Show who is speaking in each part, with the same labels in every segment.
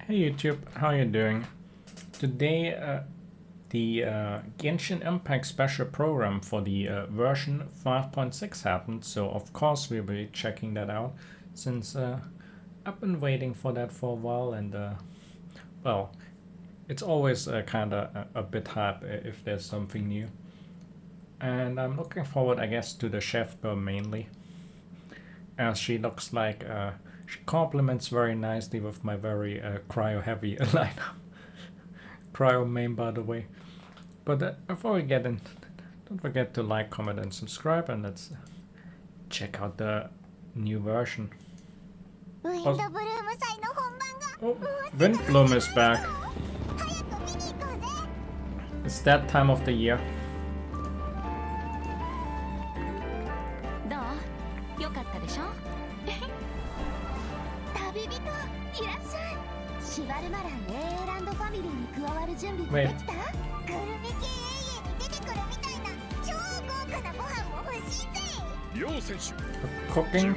Speaker 1: Hey YouTube, how you doing? Today the Genshin Impact special program for the version 5.6 happened, so of course we'll be checking that out since I've been waiting for that for a while, and well, it's always kind of a bit hype if there's something new. And I'm looking forward, I guess, to the chef girl mainly, as she looks like she complements very nicely with my very cryo heavy lineup. Cryo main, by the way. But before we get in, don't forget to like, comment, and subscribe, and let's check out the new version. Oh, Windbloom is back. It's that time of the year. Wait. Cooking?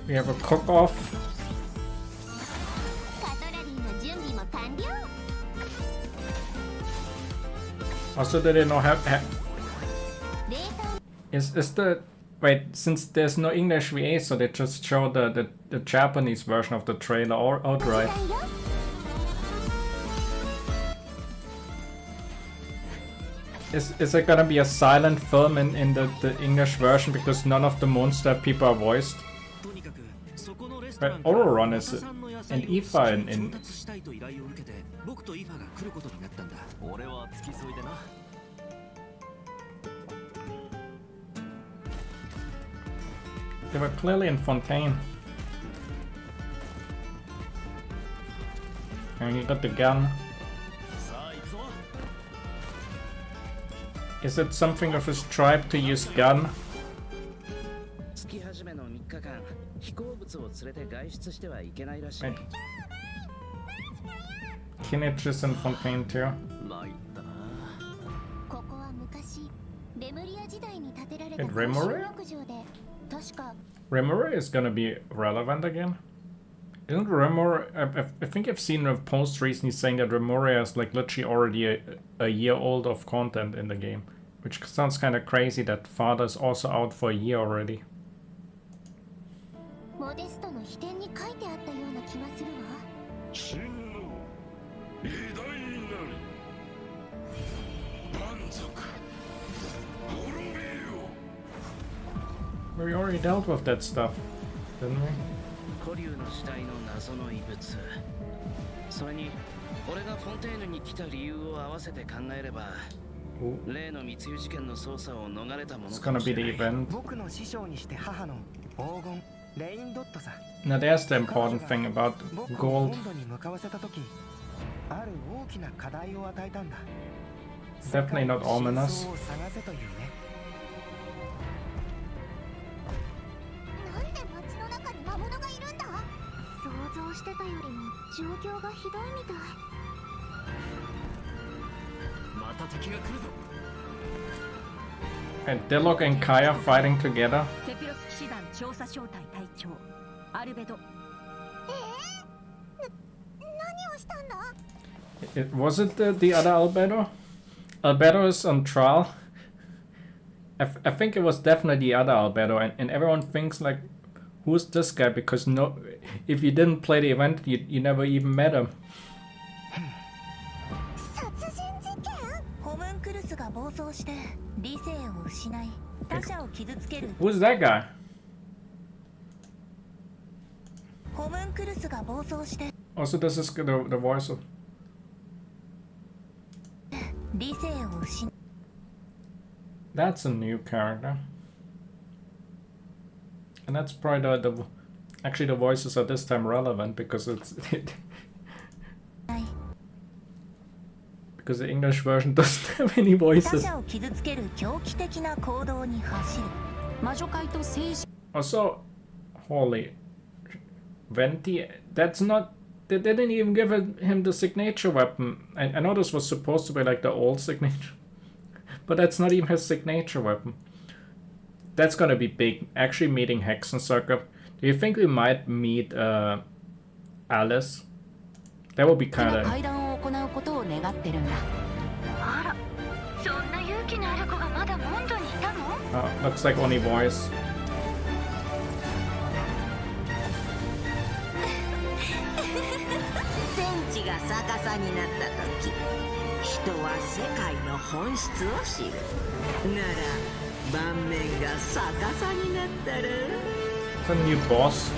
Speaker 1: We have a cook-off. Also, do they not have is the wait, since there's no English VA, so they just show the Japanese version of the trailer or outright. Is it gonna be a silent film in the English version because none of the MONDSTADT people are voiced? But Ororon is and Aoife in they were clearly in Fontaine. And you got the gun. Is it something of his tribe to use gun? Wait. Kinich is in Fontaine too. Wait, Remore? Remore is gonna be relevant again? Isn't Remore... I think I've seen a post recently saying that Remore is like literally already a year old of content in the game. Which sounds kind of crazy that Father is also out for a year already. We already dealt with that stuff, didn't we? Ooh. It's gonna be the event. Now there's the important thing about gold. Definitely not ominous. And Dialog and Kaya fighting together. Was it the other Albedo? Albedo is on trial. I think it was definitely the other Albedo, and everyone thinks like, who's this guy? Because no, if you didn't play the event, you never even met him. Who's that guy? Also, this is the voice of... That's a new character. And that's probably actually the voices are this time relevant because it's... because the English version doesn't have any voices. Also, holy, Venti, that's not... They didn't even give him the signature weapon. I know this was supposed to be like the old signature, but that's not even his signature weapon. That's gonna be big. Actually meeting Hexensucker. Do you think we might meet Alice? That would be kinda... looks like only voice.
Speaker 2: 人は世界の本質を知る。なら盤面が逆さになったら。
Speaker 1: It's a new boss.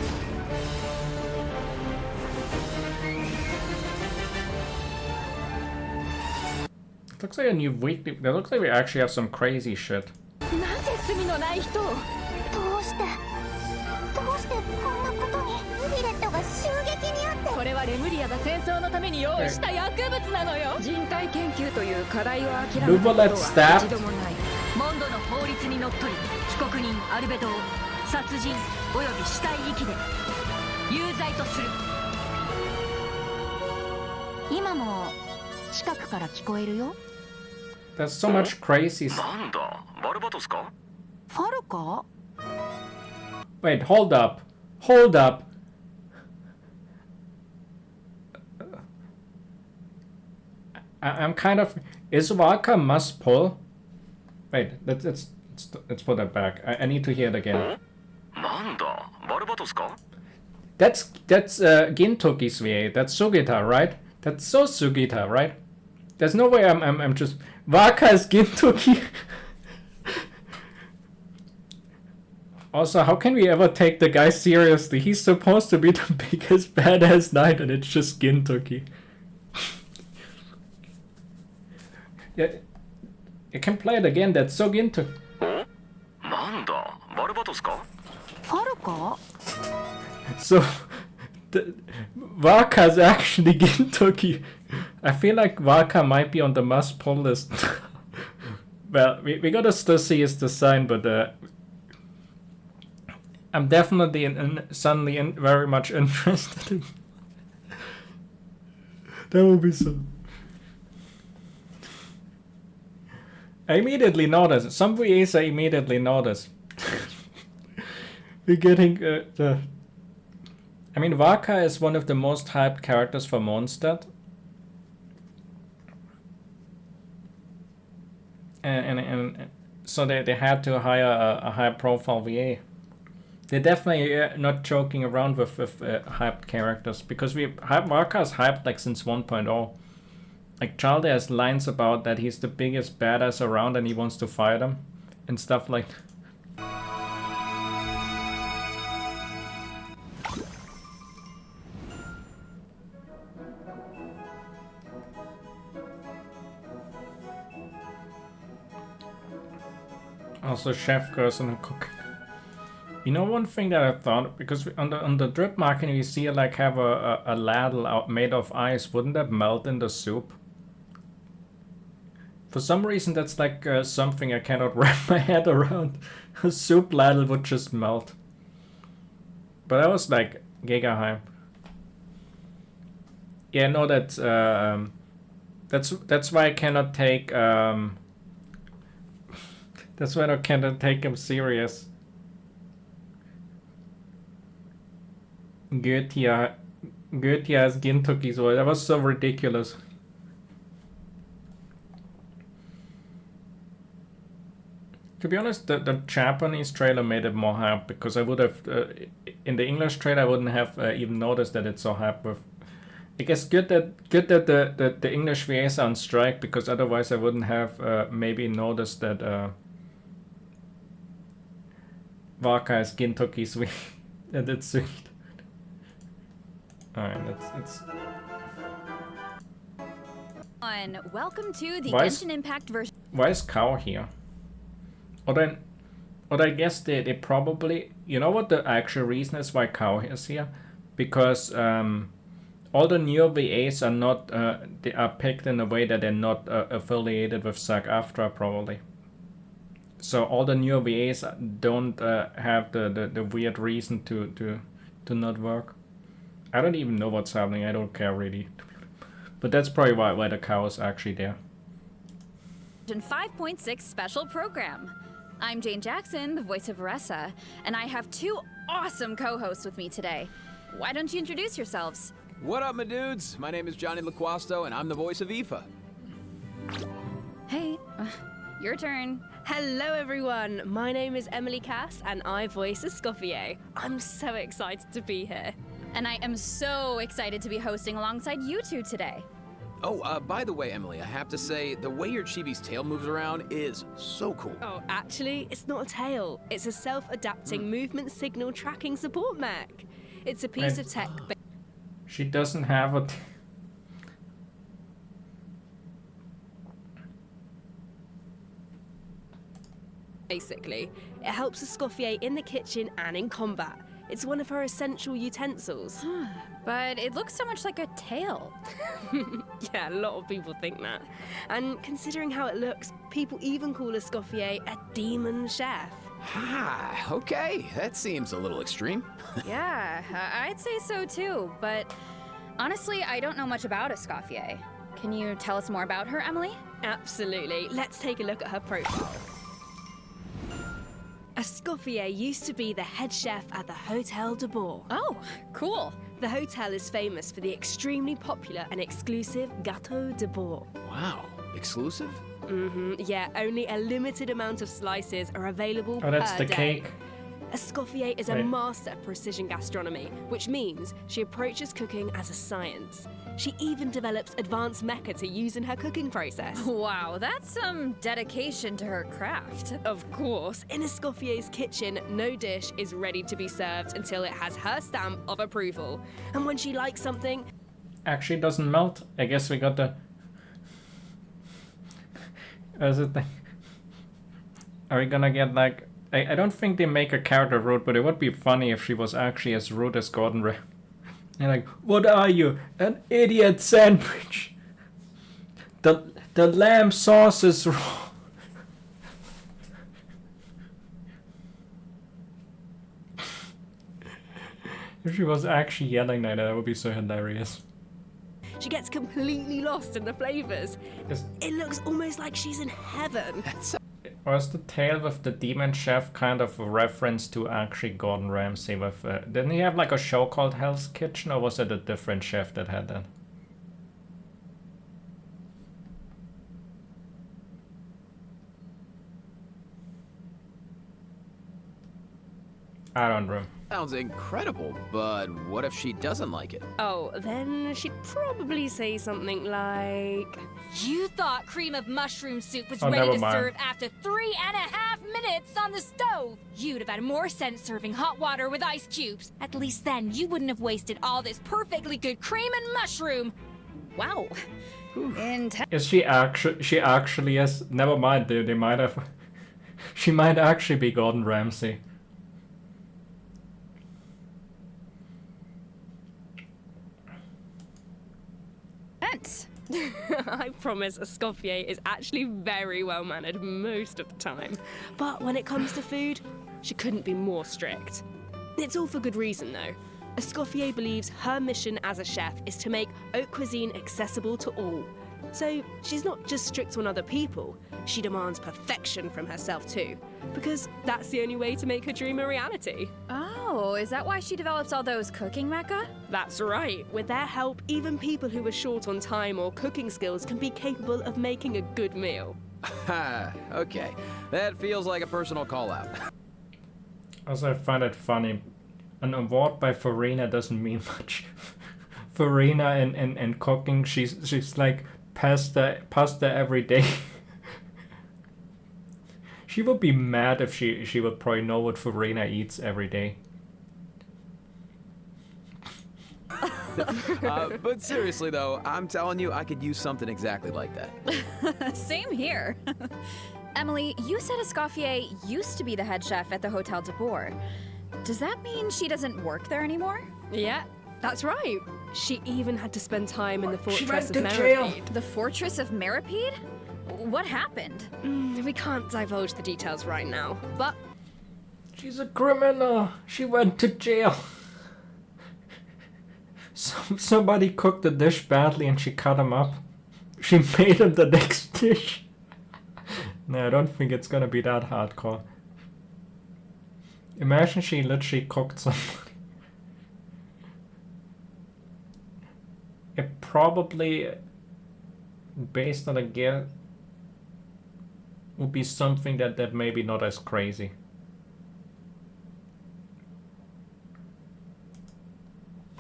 Speaker 1: It looks like a new weekly. That looks like we actually have some crazy shit.
Speaker 3: なぜ罪のない人をどうしてこんなことにヴィレットが襲撃にあってこれはレムリアが戦争のために用意した薬物なのよ人体研究という課題を諦めたことは一度もないモンドの法律にのっとり被告人アルベドを殺人および死体遺棄で有罪とする今も近くから聞こえるよ
Speaker 1: There's so much crazy stuff.
Speaker 4: なんだ、バルバトスか？
Speaker 3: ファルか
Speaker 1: Wait, hold up. Hold up. I'm kind of... Is Waka must pull? Wait, let's put that back. I need to hear it again.
Speaker 4: なんだ、バルバトスか？
Speaker 1: That's Gintoki's VA. That's Sugita, right? That's so Sugita, right? There's no way I'm just... Waka is Gintoki. Also, how can we ever take the guy seriously? He's supposed to be the biggest badass knight and it's just Gintoki. Yeah, you can play it again, that's so Gintoki.
Speaker 4: なんだ、バルバトスか？
Speaker 3: ファルか
Speaker 1: So, Waka's actually Gintoki. I feel like Waka might be on the must pull list. Well, we gotta still see his design, but I'm definitely suddenly very much interested in. That would be so. I immediately noticed. Some VAs I immediately noticed. We're getting the. I mean, Waka is one of the most hyped characters for MONDSTADT. And so they had to hire a high-profile VA. They're definitely not joking around with hyped characters because Waka is hyped like since 1.0. Like Chalde has lines about that he's the biggest badass around and he wants to fight him and stuff like. Also, chef goes and cook. You know, one thing that I thought, because on the drip marking we see like have a ladle out made of ice, wouldn't that melt in the soup? For some reason that's like something I cannot wrap my head around. A soup ladle would just melt. But I was like giga hype. Yeah, no, that's why I cannot take that's why I cannot take him serious. Goethe as Gintoki's voice. That was so ridiculous. To be honest, the Japanese trailer made it more hype because I would have in the English trailer I wouldn't have even noticed that it's so hype with. I guess good that the English VAs are on strike because otherwise I wouldn't have maybe noticed that Waka is Gintoki's VA. And it's sweet. Alright, let's.
Speaker 3: Welcome to the Genshin Impact version.
Speaker 1: Why is Cow here? Or I guess they probably, you know what the actual reason is why Cow is here? Because all the newer VAs are not, they are picked in a way that they're not affiliated with SAG-AFTRA probably. So all the newer VAs don't have the weird reason to not work. I don't even know what's happening, I don't care really. But that's probably why the Cow is actually there.
Speaker 3: 5.6 special program.
Speaker 5: I'm Jane Jackson, the voice of Vanessa, and I have two awesome co-hosts with me today. Why don't you introduce yourselves?
Speaker 6: What up, my dudes? My name is Johnny LaQuasto, and I'm the voice of Aoife.
Speaker 5: Hey, your turn.
Speaker 7: Hello everyone, my name is Emily Cass and I voice Escoffier. I'm so excited to be here.
Speaker 5: And I am so excited to be hosting alongside you two today.
Speaker 6: Oh, by the way, Emily, I have to say, the way your chibi's tail moves around is so cool.
Speaker 7: Oh, actually, it's not a tail. It's a self-adapting movement signal tracking support mech. It's a piece of tech.
Speaker 1: She doesn't have a...
Speaker 7: Basically, it helps Escoffier in the kitchen and in combat. It's one of her essential utensils.
Speaker 5: But it looks so much like a tail.
Speaker 7: Yeah, a lot of people think that. And considering how it looks, people even call Escoffier a demon chef.
Speaker 6: Ah, okay. That seems a little extreme.
Speaker 5: Yeah, I'd say so too, but honestly, I don't know much about Escoffier. Can you tell us more about her, Emily?
Speaker 7: Absolutely. Let's take a look at her profile. Escoffier used to be the head chef at the Hotel de Bourg.
Speaker 5: Oh, cool.
Speaker 7: The hotel is famous for the extremely popular and exclusive Gâteau de Bourg.
Speaker 6: Wow, exclusive?
Speaker 7: Yeah, only a limited amount of slices are available
Speaker 1: Oh, that's
Speaker 7: per
Speaker 1: the
Speaker 7: day.
Speaker 1: cake.
Speaker 7: Escoffier is a
Speaker 1: Right.
Speaker 7: master at precision gastronomy, which means she approaches cooking as a science. She even develops advanced mecha to use in her cooking process.
Speaker 5: Wow, that's some dedication to her craft.
Speaker 7: Of course, in Escoffier's kitchen, no dish is ready to be served until it has her stamp of approval. And when she likes something,
Speaker 1: Actually doesn't melt. I guess we got the... As a thing. Are we gonna get like... I don't think they make a character rude, but it would be funny if she was actually as rude as Gordon Ray. And like, what are you? An idiot sandwich. The lamb sauce is raw. If she was actually yelling like that would be so hilarious.
Speaker 7: she gets completely lost in the flavors.
Speaker 1: Is,
Speaker 7: It looks almost like she's in heaven.
Speaker 1: was the tale with the demon chef kind of a reference to actually Gordon Ramsay with... didn't he have like a show called Hell's Kitchen, or was it a different chef that had that? I don't know.
Speaker 6: Sounds incredible, but what if she doesn't like it?
Speaker 7: Oh, then she'd probably say something like...
Speaker 3: You thought cream of mushroom soup was
Speaker 1: Oh,
Speaker 3: ready
Speaker 1: never
Speaker 3: to
Speaker 1: mind.
Speaker 3: serve after 3.5 minutes on the stove. You'd have had more sense serving hot water with ice cubes. At least then you wouldn't have wasted all this perfectly good cream and mushroom.
Speaker 5: Wow. Intense.
Speaker 1: Is she actually is... Never mind, they might have... She might actually be Gordon Ramsay.
Speaker 7: I promise Escoffier is actually very well-mannered most of the time. But when it comes to food, she couldn't be more strict. It's all for good reason, though. Escoffier believes her mission as a chef is to make haute cuisine accessible to all. So she's not just strict on other people, she demands perfection from herself too. Because that's the only way to make her dream a reality.
Speaker 5: Oh, is that why she develops all those cooking mecha?
Speaker 7: That's right. With their help, even people who are short on time or cooking skills can be capable of making a good meal.
Speaker 6: Ha, okay. That feels like a personal call-out.
Speaker 1: Also, I find it funny. An award by Farina doesn't mean much. Farina in cooking, she's like pasta every day. She would be mad if she would probably know what Farina eats every day.
Speaker 6: But seriously though, I'm telling you, I could use something exactly like that.
Speaker 5: Same here. Emily, you said Escoffier used to be the head chef at the Hotel de Bourg. Does that mean she doesn't work there anymore?
Speaker 7: Yeah, that's right. She even had to spend time in the
Speaker 1: She
Speaker 7: fortress
Speaker 1: went
Speaker 7: of
Speaker 1: to jail.
Speaker 7: Meripede.
Speaker 5: The Fortress of Meripede? What happened?
Speaker 7: We can't divulge the details right now, but
Speaker 1: She's a criminal. She went to jail. Somebody cooked the dish badly and she cut him up. She made him the next dish. No, I don't think it's gonna be that hardcore. Imagine she literally cooked somebody. It probably, based on a guess, would be something that maybe not as crazy.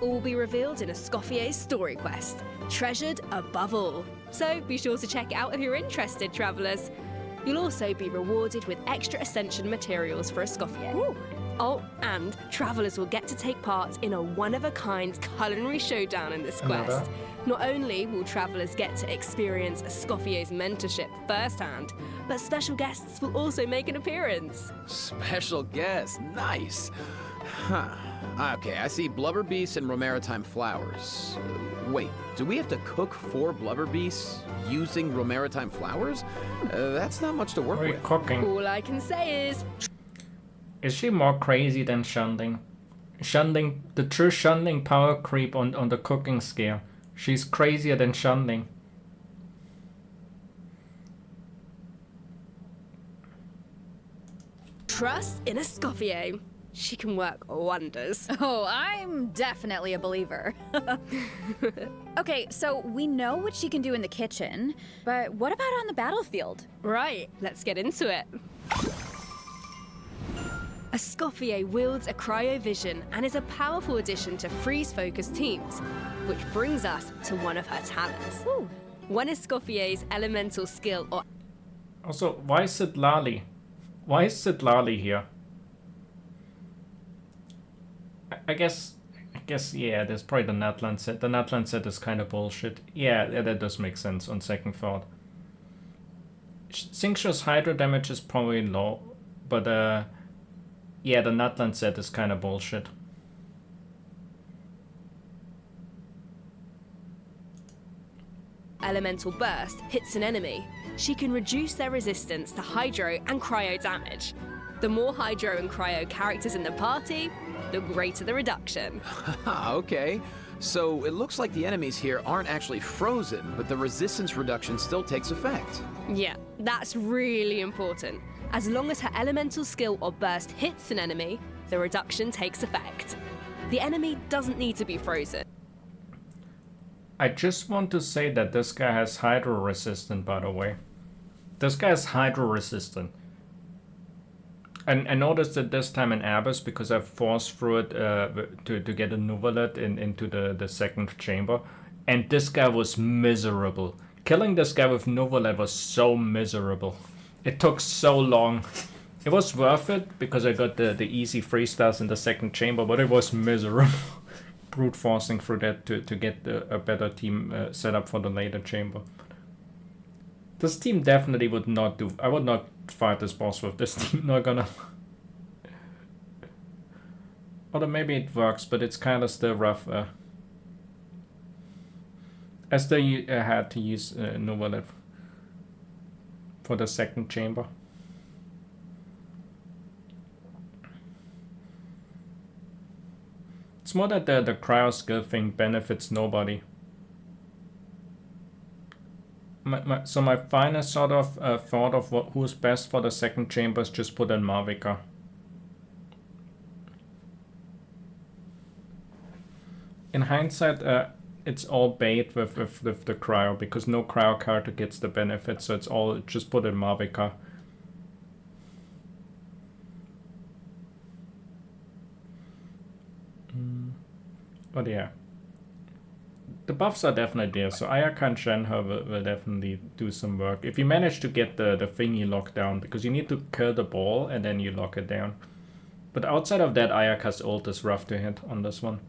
Speaker 7: All be revealed in Escoffier's story quest, treasured above all. So be sure to check it out if you're interested, travellers. You'll also be rewarded with extra Ascension materials for Escoffier.
Speaker 5: Ooh.
Speaker 7: Oh, and travellers will get to take part in a one-of-a-kind culinary showdown in this quest. Not only will travellers get to experience Escoffier's mentorship firsthand, but special guests will also make an appearance.
Speaker 6: Special guest, nice. Huh. Okay, I see blubber beasts and romaritime flowers. Wait, do we have to cook 4 blubber beasts using romaritime flowers? That's not much to work
Speaker 1: What are you
Speaker 6: with.
Speaker 1: cooking?
Speaker 7: All I can say
Speaker 1: Is she more crazy than Shunding? Shunding, the true Shunding power creep on the cooking scale. She's crazier than Shunding.
Speaker 7: trust in Escoffier. She can work wonders.
Speaker 5: Oh, I'm definitely a believer. Okay, so we know what she can do in the kitchen, but what about on the battlefield?
Speaker 7: Right, let's get into it. Escoffier wields a cryovision and is a powerful addition to freeze-focused teams, which brings us to one of her talents.
Speaker 5: Ooh.
Speaker 7: One Escoffier's elemental skill or...
Speaker 1: Also, why is it Lali? Why is it Lali here? I guess, yeah, there's probably the Natlan set. The Natlan set is kind of bullshit. Yeah, that does make sense on second thought. Xingqiu's Hydro damage is probably low, but yeah, the Natlan set is kind of bullshit.
Speaker 7: elemental burst hits an enemy, she can reduce their resistance to Hydro and Cryo damage. The more Hydro and Cryo characters in the party, the greater the reduction.
Speaker 6: Okay, so it looks like the enemies here aren't actually frozen, but the resistance reduction still takes effect.
Speaker 7: Yeah, that's really important. As long as her elemental skill or burst hits an enemy, the reduction takes effect. The enemy doesn't need to be frozen.
Speaker 1: I just want to say that this guy has Hydro resistant, by the way. This guy is Hydro resistant. And I noticed it this time in Abyss because I forced through it to get a Nuvalet into the second chamber. And this guy was miserable. Killing this guy with Nuvalet was so miserable. It took so long. It was worth it because I got the easy 3-stars in the second chamber, but it was miserable. Brute forcing through that to get a better team set up for the later chamber. This team definitely would not do... I would not fight this boss with this team, not gonna... Although maybe it works, but it's kind of still rough. I still had to use Nuvalet for the second chamber. It's more that the cryo skill thing benefits nobody. So my final sort of thought of who's best for the second chamber is just put in Marvika. In hindsight, it's all bait with the cryo because no cryo character gets the benefit, so it's all just put in Marvika. But yeah, the buffs are definitely there, so Ayaka and Shenhe will definitely do some work. If you manage to get the thingy locked down, because you need to kill the ball and then you lock it down. But outside of that, Ayaka's ult is rough to hit on this one.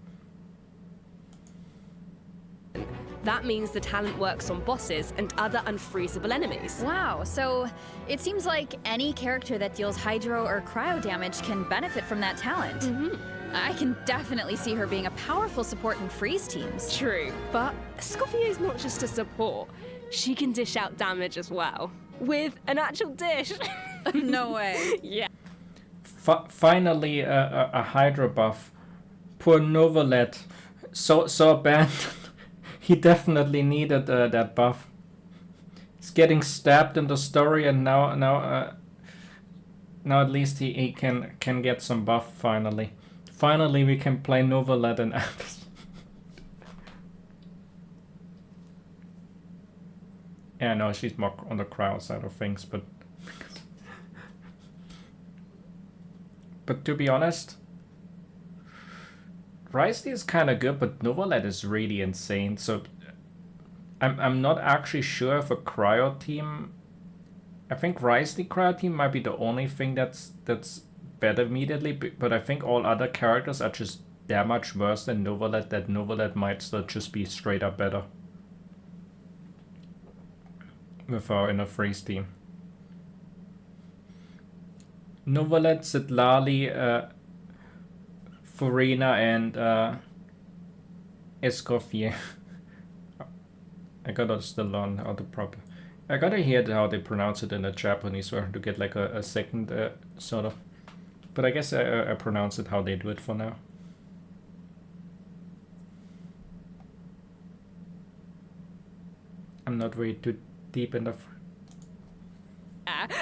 Speaker 7: That means the talent works on bosses and other unfreezable enemies.
Speaker 5: Wow, so it seems like any character that deals Hydro or Cryo damage can benefit from that talent.
Speaker 7: Mm-hmm.
Speaker 5: I can definitely see her being a powerful support in freeze teams.
Speaker 7: True, but Escoffier is not just a support. She can dish out damage as well. With an actual dish.
Speaker 5: No way.
Speaker 7: Yeah.
Speaker 1: Finally, a Hydra buff. Poor Novalet. So abandoned. He definitely needed that buff. He's getting stabbed in the story, and now at least he can get some buff finally. Finally, we can play Novelet and Abyss. Yeah, no, she's more on the crowd side of things, but to be honest, Risely is kind of good, but Novelet is really insane. So I'm not actually sure if a cryo team. I think Risely cryo team might be the only thing that's better immediately, but I think all other characters are just that much worse than Novelet that Novelet might still just be straight up better with her in a freeze team. Novelet, Zitlali, Furina, and Escoffier. I gotta still learn how to proper. I gotta hear how they pronounce it in the Japanese version to get like a second sort of. But I guess I pronounce it how they do it for now. I'm not really too deep in the.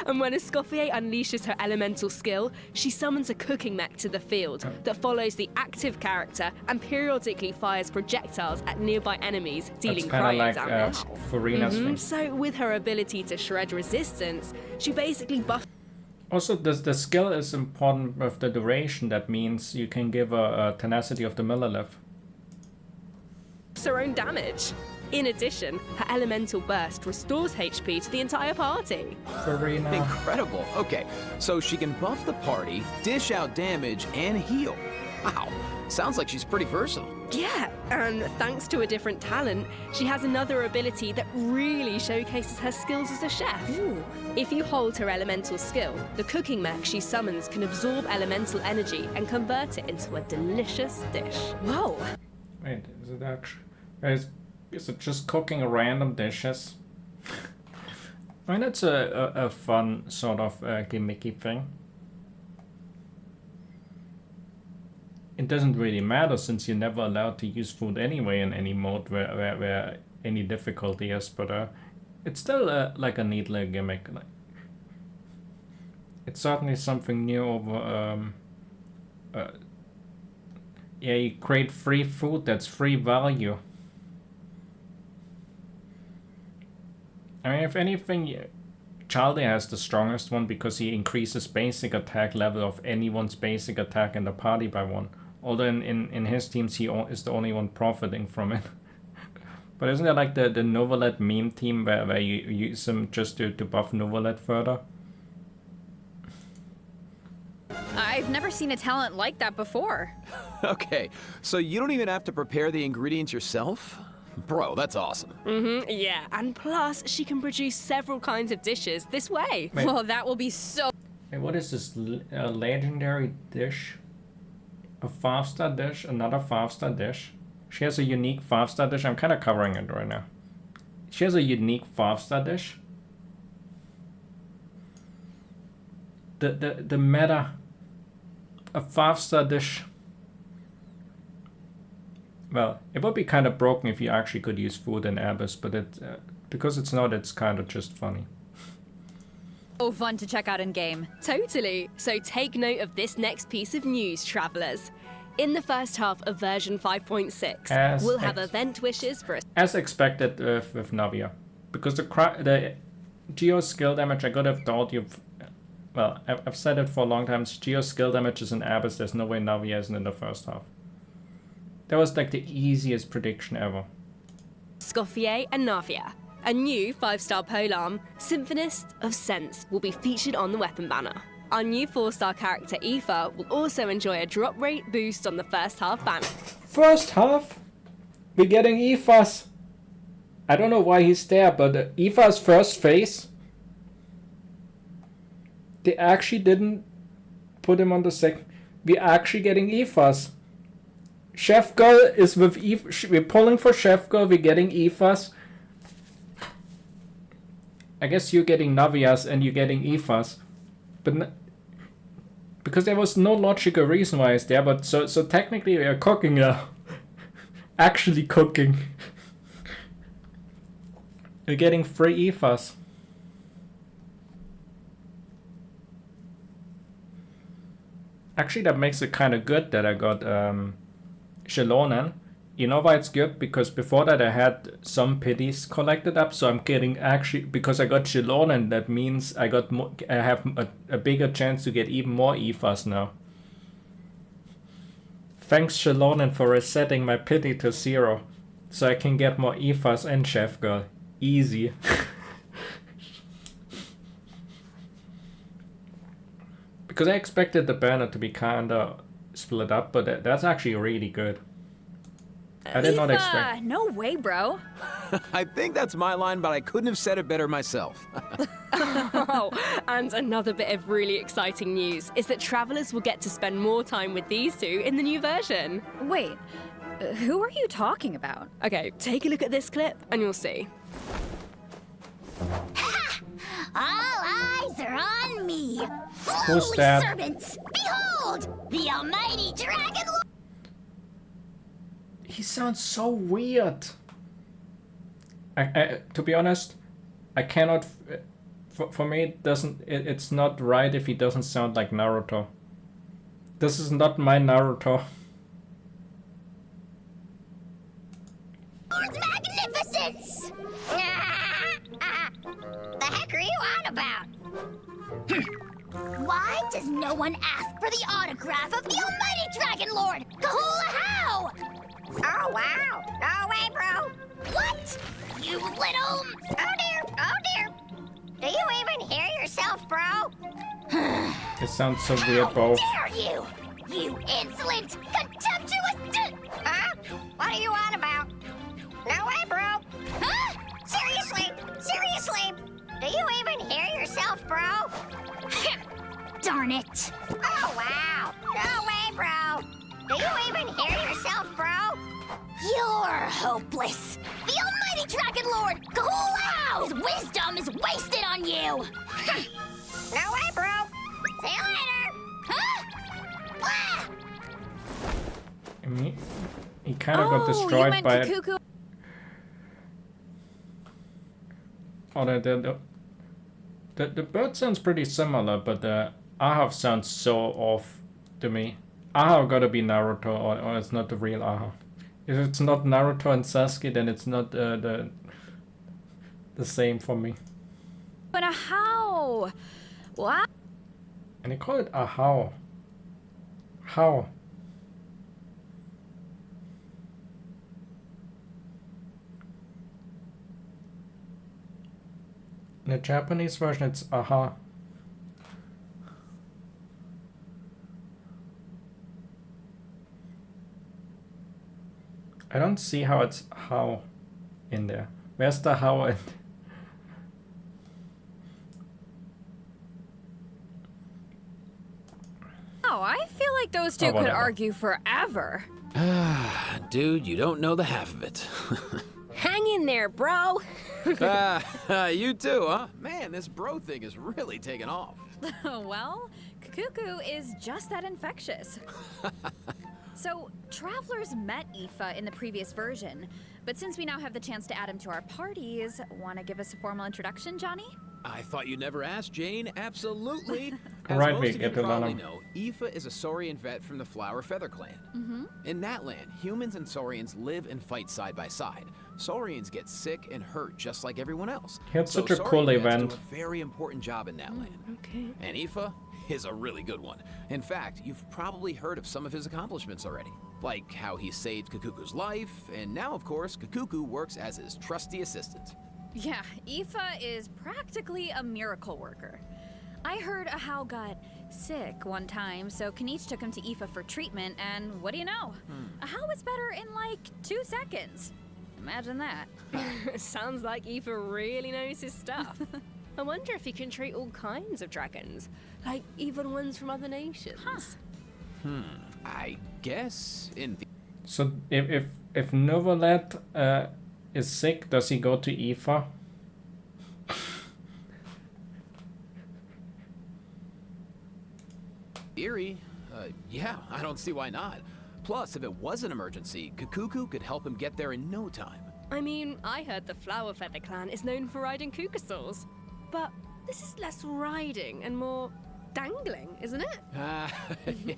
Speaker 7: And when Escoffier unleashes her elemental skill, she summons a cooking mech to the field that follows the active character and periodically fires projectiles at nearby enemies, dealing cryo
Speaker 1: like,
Speaker 7: damage.
Speaker 1: Furina's thing.
Speaker 7: So with her ability to shred resistance, she basically buffs
Speaker 1: Also, the skill is important with the duration. That means you can give a tenacity of the millilith.
Speaker 7: her own damage. In addition, her elemental burst restores HP to the entire party.
Speaker 1: Furina.
Speaker 6: Incredible. Okay, so she can buff the party, dish out damage, and heal. Wow, sounds like she's pretty versatile.
Speaker 7: Yeah, and thanks to a different talent, she has another ability that really showcases her skills as a chef.
Speaker 5: Ooh.
Speaker 7: If you hold her elemental skill, the cooking mech she summons can absorb elemental energy and convert it into a delicious dish.
Speaker 5: Whoa.
Speaker 1: Wait, is it actually? Is it just cooking random dishes? I mean, it's a fun sort of gimmicky thing. It doesn't really matter since you're never allowed to use food anyway in any mode where any difficulty is, but it's still like a neat little gimmick. Like, it's certainly something new over. Yeah, you create free food that's free value. I mean, if anything, Chalde has the strongest one because he increases basic attack level of anyone's basic attack in the party by 1. Although in his teams he is the only one profiting from it. But isn't there like the Novelet meme team where you use him just to buff Novelet further?
Speaker 5: I've never seen a talent like that before.
Speaker 6: Okay, so you don't even have to prepare the ingredients yourself? Bro, that's awesome.
Speaker 7: Yeah, and plus she can produce several kinds of dishes this way.
Speaker 1: Wait.
Speaker 5: Well, that will be so...
Speaker 1: Hey, what is this legendary dish? A 5-star dish? Another 5-star dish? She has a unique 5-star dish. I'm kind of covering it right now. She has a unique 5-star dish. The meta. A 5-star dish. Well, it would be kind of broken if you actually could use food in Abyss, but it because it's not, it's kind of just funny.
Speaker 5: Oh, fun to check out in game.
Speaker 7: Totally. So take note of this next piece of news, travelers. In the first half of version 5.6, we'll have event wishes for...
Speaker 1: As expected with Navia. Because the Geo skill damage, I could have thought you've... Well, I've said it for a long time. Geo skill damage is in Abyss. There's no way Navia isn't in the first half. That was like the easiest prediction ever.
Speaker 7: Escoffier and Navia. A new 5-star polearm, Symphonist of Sense, will be featured on the weapon banner. Our new 4-star character Aoife will also enjoy a drop rate boost on the first half banner.
Speaker 1: First half? We're getting Aoife's. I don't know why he's there, but Aoife's first phase. They actually didn't put him on the second. We're actually getting Aoife's. Chef Girl is with Aoife. We're pulling for Chef Girl. We're getting Aoife's. I guess you're getting Navia's and you're getting Aoife's. But because there was no logical reason why it's there. But so technically we are cooking now. Actually cooking. You're getting free EFAs. Actually, that makes it kind of good that I got Shelonen. You know why it's good? Because before that I had some pities collected up, so I'm getting actually, because I got Shelonen, that means I have a bigger chance to get even more EFAs now. Thanks Shelonen for resetting my pity to 0, so I can get more EFAs and Chef Girl. Easy. Because I expected the banner to be kinda split up, but that's actually really good. I did not expect.
Speaker 5: No way, bro.
Speaker 6: I think that's my line, but I couldn't have said it better myself.
Speaker 7: Oh, and another bit of really exciting news is that travelers will get to spend more time with these two in the new version.
Speaker 5: Wait, who are you talking about?
Speaker 7: Okay, take a look at this clip and you'll see.
Speaker 3: All eyes are on me.
Speaker 1: Who's
Speaker 3: Lowly
Speaker 1: that?
Speaker 3: servants, behold, the almighty dragon lord.
Speaker 1: He sounds so weird. I to be honest, I cannot. For me, it doesn't. It's not right if he doesn't sound like Naruto. This is not my Naruto.
Speaker 3: Lord's magnificence. The heck are you on about? Why does no one ask for the autograph of the almighty dragon lord? Kahula how? Oh wow! No way, bro! What? You little... Oh dear! Oh dear! Do you even hear yourself, bro?
Speaker 1: It sounds so weird, bro.
Speaker 3: How dare you! You insolent, contemptuous... Huh? What are you on about? No way, bro! Huh? Seriously? Seriously? Do you even hear yourself, bro? Darn it! Oh wow! No way, bro! Do you even hear yourself, bro? You're hopeless! The almighty dragon lord, Kahulao! His wisdom is wasted on you! No way, bro! See you later! Huh? Ah!
Speaker 1: He kind of got destroyed by it.
Speaker 5: Kuku.
Speaker 1: Oh, the bird sounds pretty similar, but the Ahav sounds so off to me. Ahav gotta be Naruto, or it's not the real Ahav. If it's not Naruto and Sasuke, then it's not the same for me.
Speaker 5: But how? What?
Speaker 1: And they call it Ahau. How? In the Japanese version, it's Aha. I don't see how it's how in there. Where's the how in?
Speaker 5: Oh, I feel like those two could
Speaker 1: whatever.
Speaker 5: argue forever.
Speaker 6: Dude, you don't know the half of it.
Speaker 7: Hang in there, bro.
Speaker 6: You too, huh? Man, this bro thing is really taking off.
Speaker 5: Well, Kuku is just that infectious. So, travelers met Aoife in the previous version, but since we now have the chance to add him to our parties, want to give us a formal introduction, Johnny?
Speaker 6: I thought you never asked, Jane. Absolutely. As
Speaker 1: Right,
Speaker 6: most
Speaker 1: we
Speaker 6: of you
Speaker 1: get to learn
Speaker 6: probably
Speaker 1: him.
Speaker 6: know, Aoife is a Saurian vet from the Flower Feather Clan. In that land, humans and Saurians live and fight side by side. Saurians get sick and hurt just like everyone else.
Speaker 1: He had
Speaker 6: So
Speaker 1: such a
Speaker 6: Saurian
Speaker 1: cool
Speaker 6: vets
Speaker 1: event.
Speaker 6: do a very important job in that land.
Speaker 7: Okay.
Speaker 6: And Aoife is a really good one. In fact, you've probably heard of some of his accomplishments already. Like how he saved Kakuku's life, and now, of course, Kakuku works as his trusty assistant.
Speaker 5: Yeah, Aoife is practically a miracle worker. I heard Ahau got sick one time, so Kenichi took him to Aoife for treatment, and what do you know? Ahau was better in like 2 seconds. Imagine that.
Speaker 7: Sounds like Aoife really knows his stuff. I wonder if he can treat all kinds of dragons, like even ones from other nations.
Speaker 6: I guess in
Speaker 1: So if Novolet is sick, does he go to Aoife?
Speaker 6: theory, yeah, I don't see why not. Plus, if it was an emergency, Kakuku could help him get there in no time.
Speaker 7: I mean, I heard the Flower Feather clan is known for riding kukasaurs. But this is less riding and more dangling, isn't it?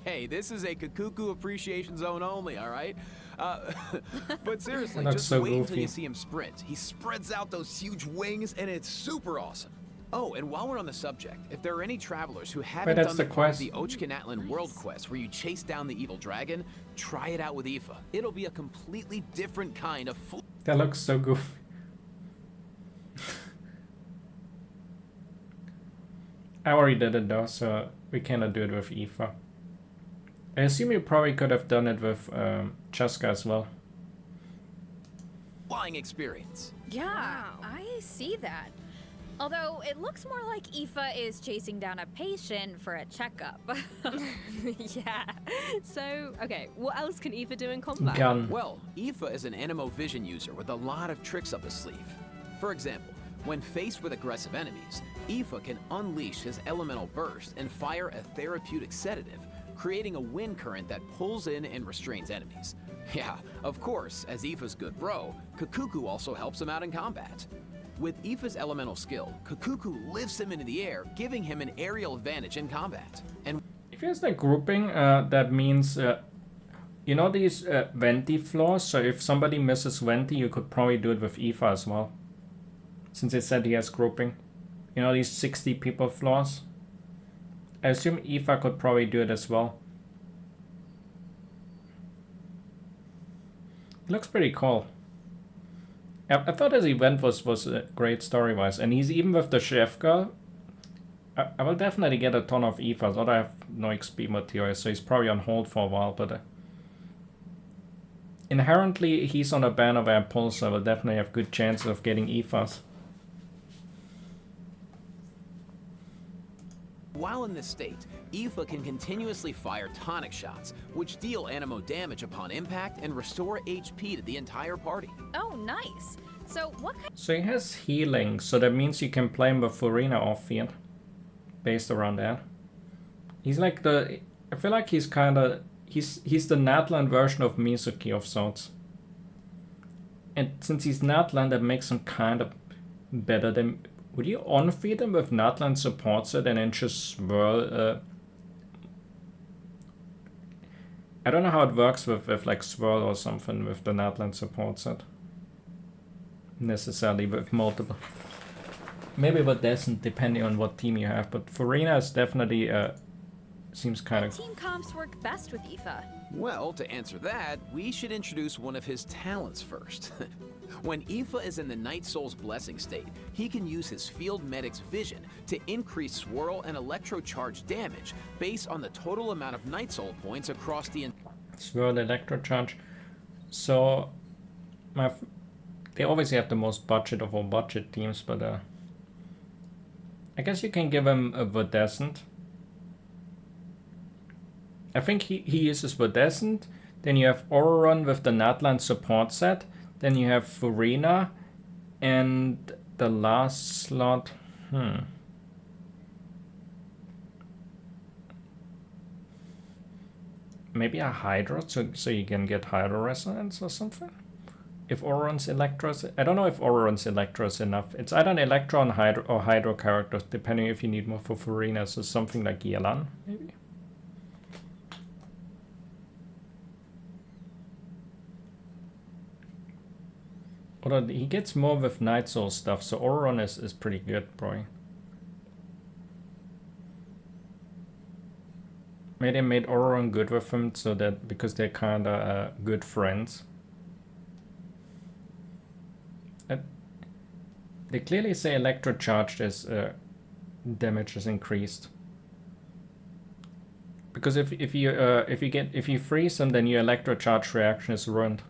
Speaker 6: Hey, this is a Kakuku appreciation zone only, all right? But seriously,
Speaker 1: That's
Speaker 6: just
Speaker 1: so
Speaker 6: wait until
Speaker 1: goofy.
Speaker 6: you see him sprint. He spreads out those huge wings, and it's super awesome. Oh, and while we're on the subject, if there are any travelers who haven't
Speaker 1: that's
Speaker 6: done
Speaker 1: the
Speaker 6: the part of
Speaker 1: quest.
Speaker 6: the Ochkanatlan World Quest where you chase down the evil dragon, try it out with Aoife. It'll be a completely different kind of
Speaker 1: That looks so goofy. I already did it though, so we cannot do it with Aoife. I assume you probably could have done it with Cheska as well.
Speaker 6: flying experience.
Speaker 5: Yeah,
Speaker 7: Wow.
Speaker 5: I see that. Although it looks more like Aoife is chasing down a patient for a checkup.
Speaker 7: Yeah. So, okay, what else can Aoife do in combat?
Speaker 1: Gun.
Speaker 6: Well, Aoife is an Anemo Vision user with a lot of tricks up his sleeve. For example, when faced with aggressive enemies, Aoife can unleash his elemental burst and fire a therapeutic sedative, creating a wind current that pulls in and restrains enemies. Yeah, of course, as Aoife's good bro, Kakuku also helps him out in combat. With Aoife's elemental skill, Kakuku lifts him into the air, giving him an aerial advantage in combat. And
Speaker 1: If he has the grouping, that means, you know these Venti floors? So if somebody misses Venti, you could probably do it with Aoife as well. Since it said he has grouping. You know these 60 people floors? I assume Aoife could probably do it as well. It looks pretty cool. I thought this event was great story-wise, and he's even with the chef girl. I will definitely get a ton of Aoifes, although I have no XP material, so he's probably on hold for a while, but inherently he's on a banner where I pull, so I will definitely have good chances of getting Aoifes.
Speaker 6: while in this state, Aoife can continuously fire tonic shots, which deal Anemo damage upon impact and restore HP to the entire party.
Speaker 5: Oh, nice. So what kind
Speaker 1: So he has healing, so that means you can play him with Furina off field, based around that. He's like the, I feel like he's kind of, he's the Natlan version of Mizuki of sorts. And since he's Natlan, that makes him kind of better than, would you on-feed him with Natlan support set and then just swirl, I don't know how it works with like swirl or something with the Natlan support set. Necessarily with multiple. Maybe with doesn't, depending on what team you have, but Furina is definitely seems kind of.
Speaker 5: team comps work best with Aoife?
Speaker 6: Well, to answer that, we should introduce one of his talents first. When Aoife is in the Night Soul's blessing state, he can use his Field Medic's vision to increase swirl and electrocharge damage based on the total amount of Night Soul points across the
Speaker 1: Swirl electrocharge. So they obviously have the most budget of all budget teams, but I guess you can give him a Verdescent. I think he uses Verdescent. Then you have Auroron with the Natlan support set. Then you have Furina. And the last slot... Maybe a Hydro, so you can get Hydro Resonance or something? If Auron's Electro is... I don't know if Auron's Electro is enough. It's either an Electro or Hydro character, depending if you need more for Furina. So something like Yelan, maybe? Although he gets more with Night Soul stuff, so Auroron is pretty good, probably. Maybe they made Auroron good with him, so that because they're kinda good friends. They clearly say electrocharged is damage is increased. Because if you freeze them, then your electrocharge reaction is ruined.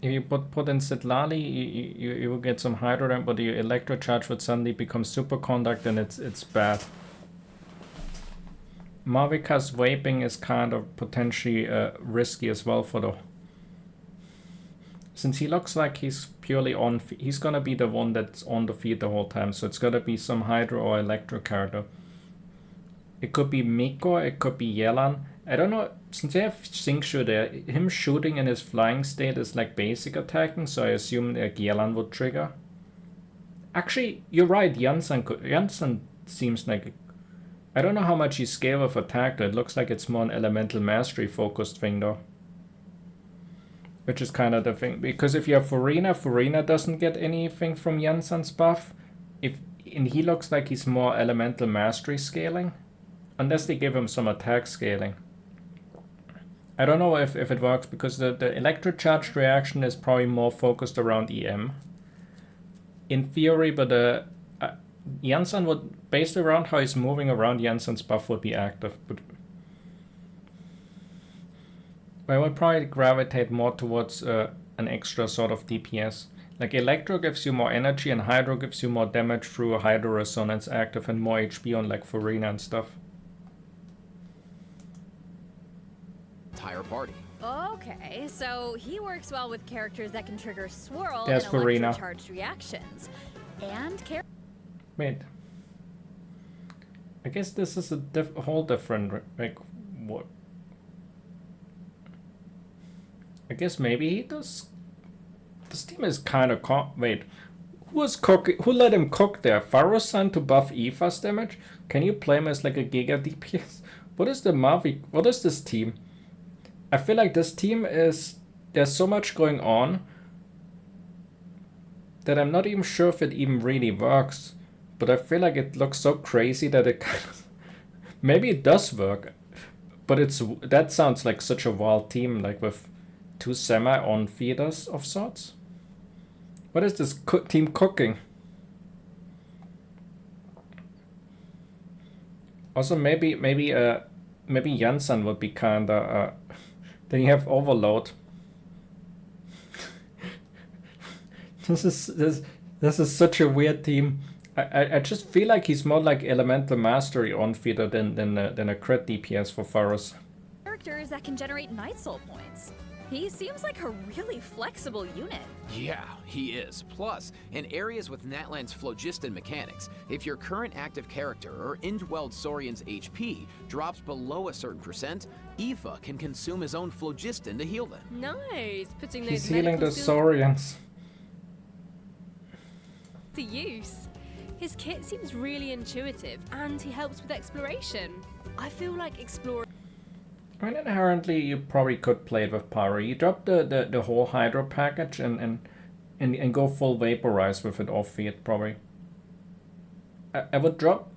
Speaker 1: If you put in Sitlali, you will get some hydro damage, but your electrocharge would suddenly become superconduct, and it's bad. Marvika's vaping is kind of potentially risky as well for the... Since he looks like he's purely on... He's gonna be the one that's on the field the whole time, so it's gotta be some hydro or electro character. It could be Miko, it could be Yelan, I don't know, since they have Sync Shooter, him shooting in his flying state is like basic attacking, so I assume Gielan would trigger. Actually, you're right, Janssen seems like... I don't know how much he scale with attack, though. It looks like it's more an elemental mastery focused thing, though. Which is kind of the thing, because if you have Furina doesn't get anything from Janssen's buff. And he looks like he's more elemental mastery scaling. Unless they give him some attack scaling. I don't know if it works, because the electrocharged reaction is probably more focused around EM. In theory, but Janssen would, based around how he's moving around, Janssen's buff would be active. But I would probably gravitate more towards an extra sort of DPS. Like Electro gives you more energy and Hydro gives you more damage through Hydro Resonance active and more HP on like Furina and stuff.
Speaker 6: Entire party.
Speaker 5: Okay, so he works well with characters that can trigger swirl
Speaker 1: There's
Speaker 5: and
Speaker 1: Furina.
Speaker 5: electro-charged reactions. And
Speaker 1: Wait. I guess this is a whole different, like, what? I guess maybe he does. This team is kind of wait. Who was cooking? Who let him cook there? Pharaoh-san to buff Aoife's damage? Can you play him as like a Giga DPS? What is the Mavi? What is this team? I feel like this team is... There's so much going on that I'm not even sure if it even really works. But I feel like it looks so crazy that it kind of... Maybe it does work. But that sounds like such a wild team, like with 2 semi-on feeders of sorts. What is this team cooking? Also, maybe Janssen would be kinda. Then you have Overload. This is such a weird team. I just feel like he's more like Elemental Mastery on feeder than a crit DPS for Pharos.
Speaker 5: characters that can generate Night Soul points. He seems like a really flexible unit.
Speaker 6: Yeah, he is. Plus, in areas with Natlan's phlogiston mechanics, if your current active character or indwelled Saurian's HP drops below a certain percent, Aoife can consume his own phlogiston to heal them.
Speaker 7: Nice, putting those
Speaker 1: He's healing the
Speaker 7: medical skills
Speaker 1: Saurians.
Speaker 7: to use. His kit seems really intuitive, and he helps with exploration. I feel like exploring.
Speaker 1: I mean, inherently, you probably could play it with Pyro. You drop the whole Hydro package and go full Vaporize with it off feed, probably. I would drop...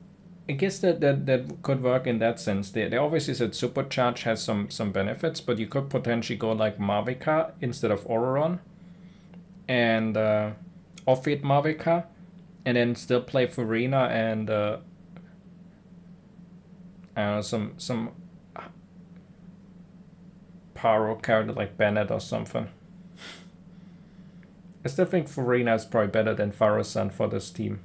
Speaker 1: I guess that could work in that sense. They obviously said Supercharge has some benefits, but you could potentially go like Mavica instead of Auroron. And off-feed Mavica. And then still play Furina and some Pyro character like Bennett or something. I still think Furina is probably better than Pharaoh-san for this team.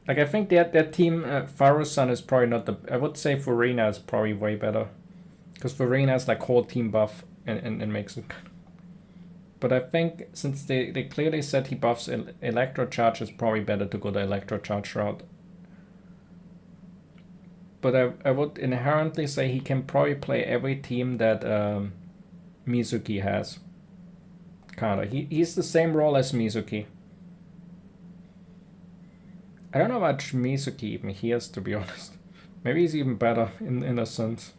Speaker 1: Like, I think that team, Pharaoh-san is probably not the... I would say Furina is probably way better. Because Furina has like whole team buff and makes it... But I think since they clearly said he buffs Electrocharge, it's probably better to go the Electrocharge route. But I would inherently say he can probably play every team that Mizuki has. Kinda. He's the same role as Mizuki. I don't know how much Mizuki even he has, to be honest. Maybe he's even better in a sense.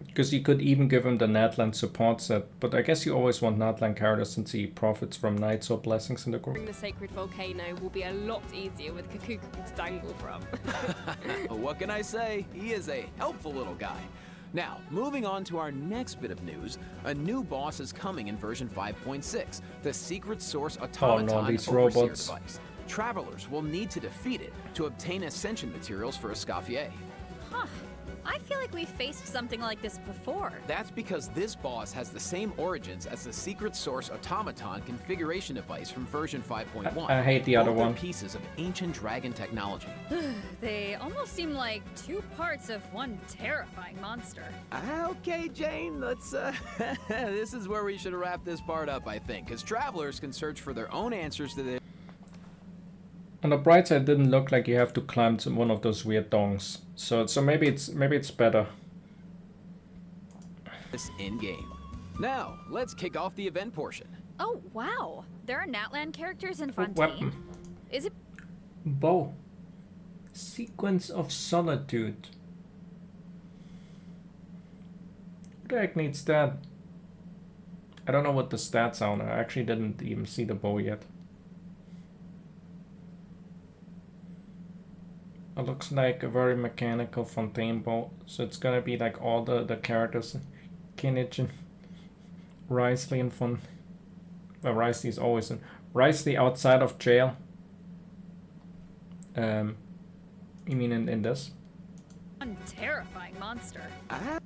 Speaker 1: Because you could even give him the Natlan support set. But I guess you always want Natlan characters since he profits from Nights or Blessings in the group.
Speaker 7: The sacred volcano will be a lot easier with Kakuku to dangle from.
Speaker 6: What can I say? He is a helpful little guy. Now, moving on to our next bit of news, a new boss is coming in version 5.6, the Secret Source Automaton
Speaker 1: these
Speaker 6: Overseer
Speaker 1: robots.
Speaker 6: device. Travelers will need to defeat it to obtain Ascension materials for Escoffier.
Speaker 5: Huh. I feel like we've faced something like this before.
Speaker 6: That's because this boss has the same origins as the Secret Source Automaton configuration device from version 5.1.
Speaker 1: I hate the other
Speaker 6: Both are
Speaker 1: one.
Speaker 6: pieces of ancient dragon technology.
Speaker 5: They almost seem like two parts of one terrifying monster.
Speaker 6: Okay, Jane, let's, this is where we should wrap this part up, I think, because travelers can search for their own answers to this.
Speaker 1: On the bright side, it didn't look like you have to climb to one of those weird dongs. So maybe it's better.
Speaker 6: This in-game. Now, let's kick off the event portion.
Speaker 5: Oh, wow. There are Natlan characters in Fontaine.
Speaker 1: Weapon.
Speaker 5: Is it?
Speaker 1: Bow. Sequence of Solitude. Who the heck needs that? I don't know what the stats are on it. I actually didn't even see the bow yet. It looks like a very mechanical Fontaine bow. So it's gonna be like all the characters. Kinich and Risley and Fun. Well, Risley's always in. Risley outside of jail. You mean in this?
Speaker 5: One terrifying monster. I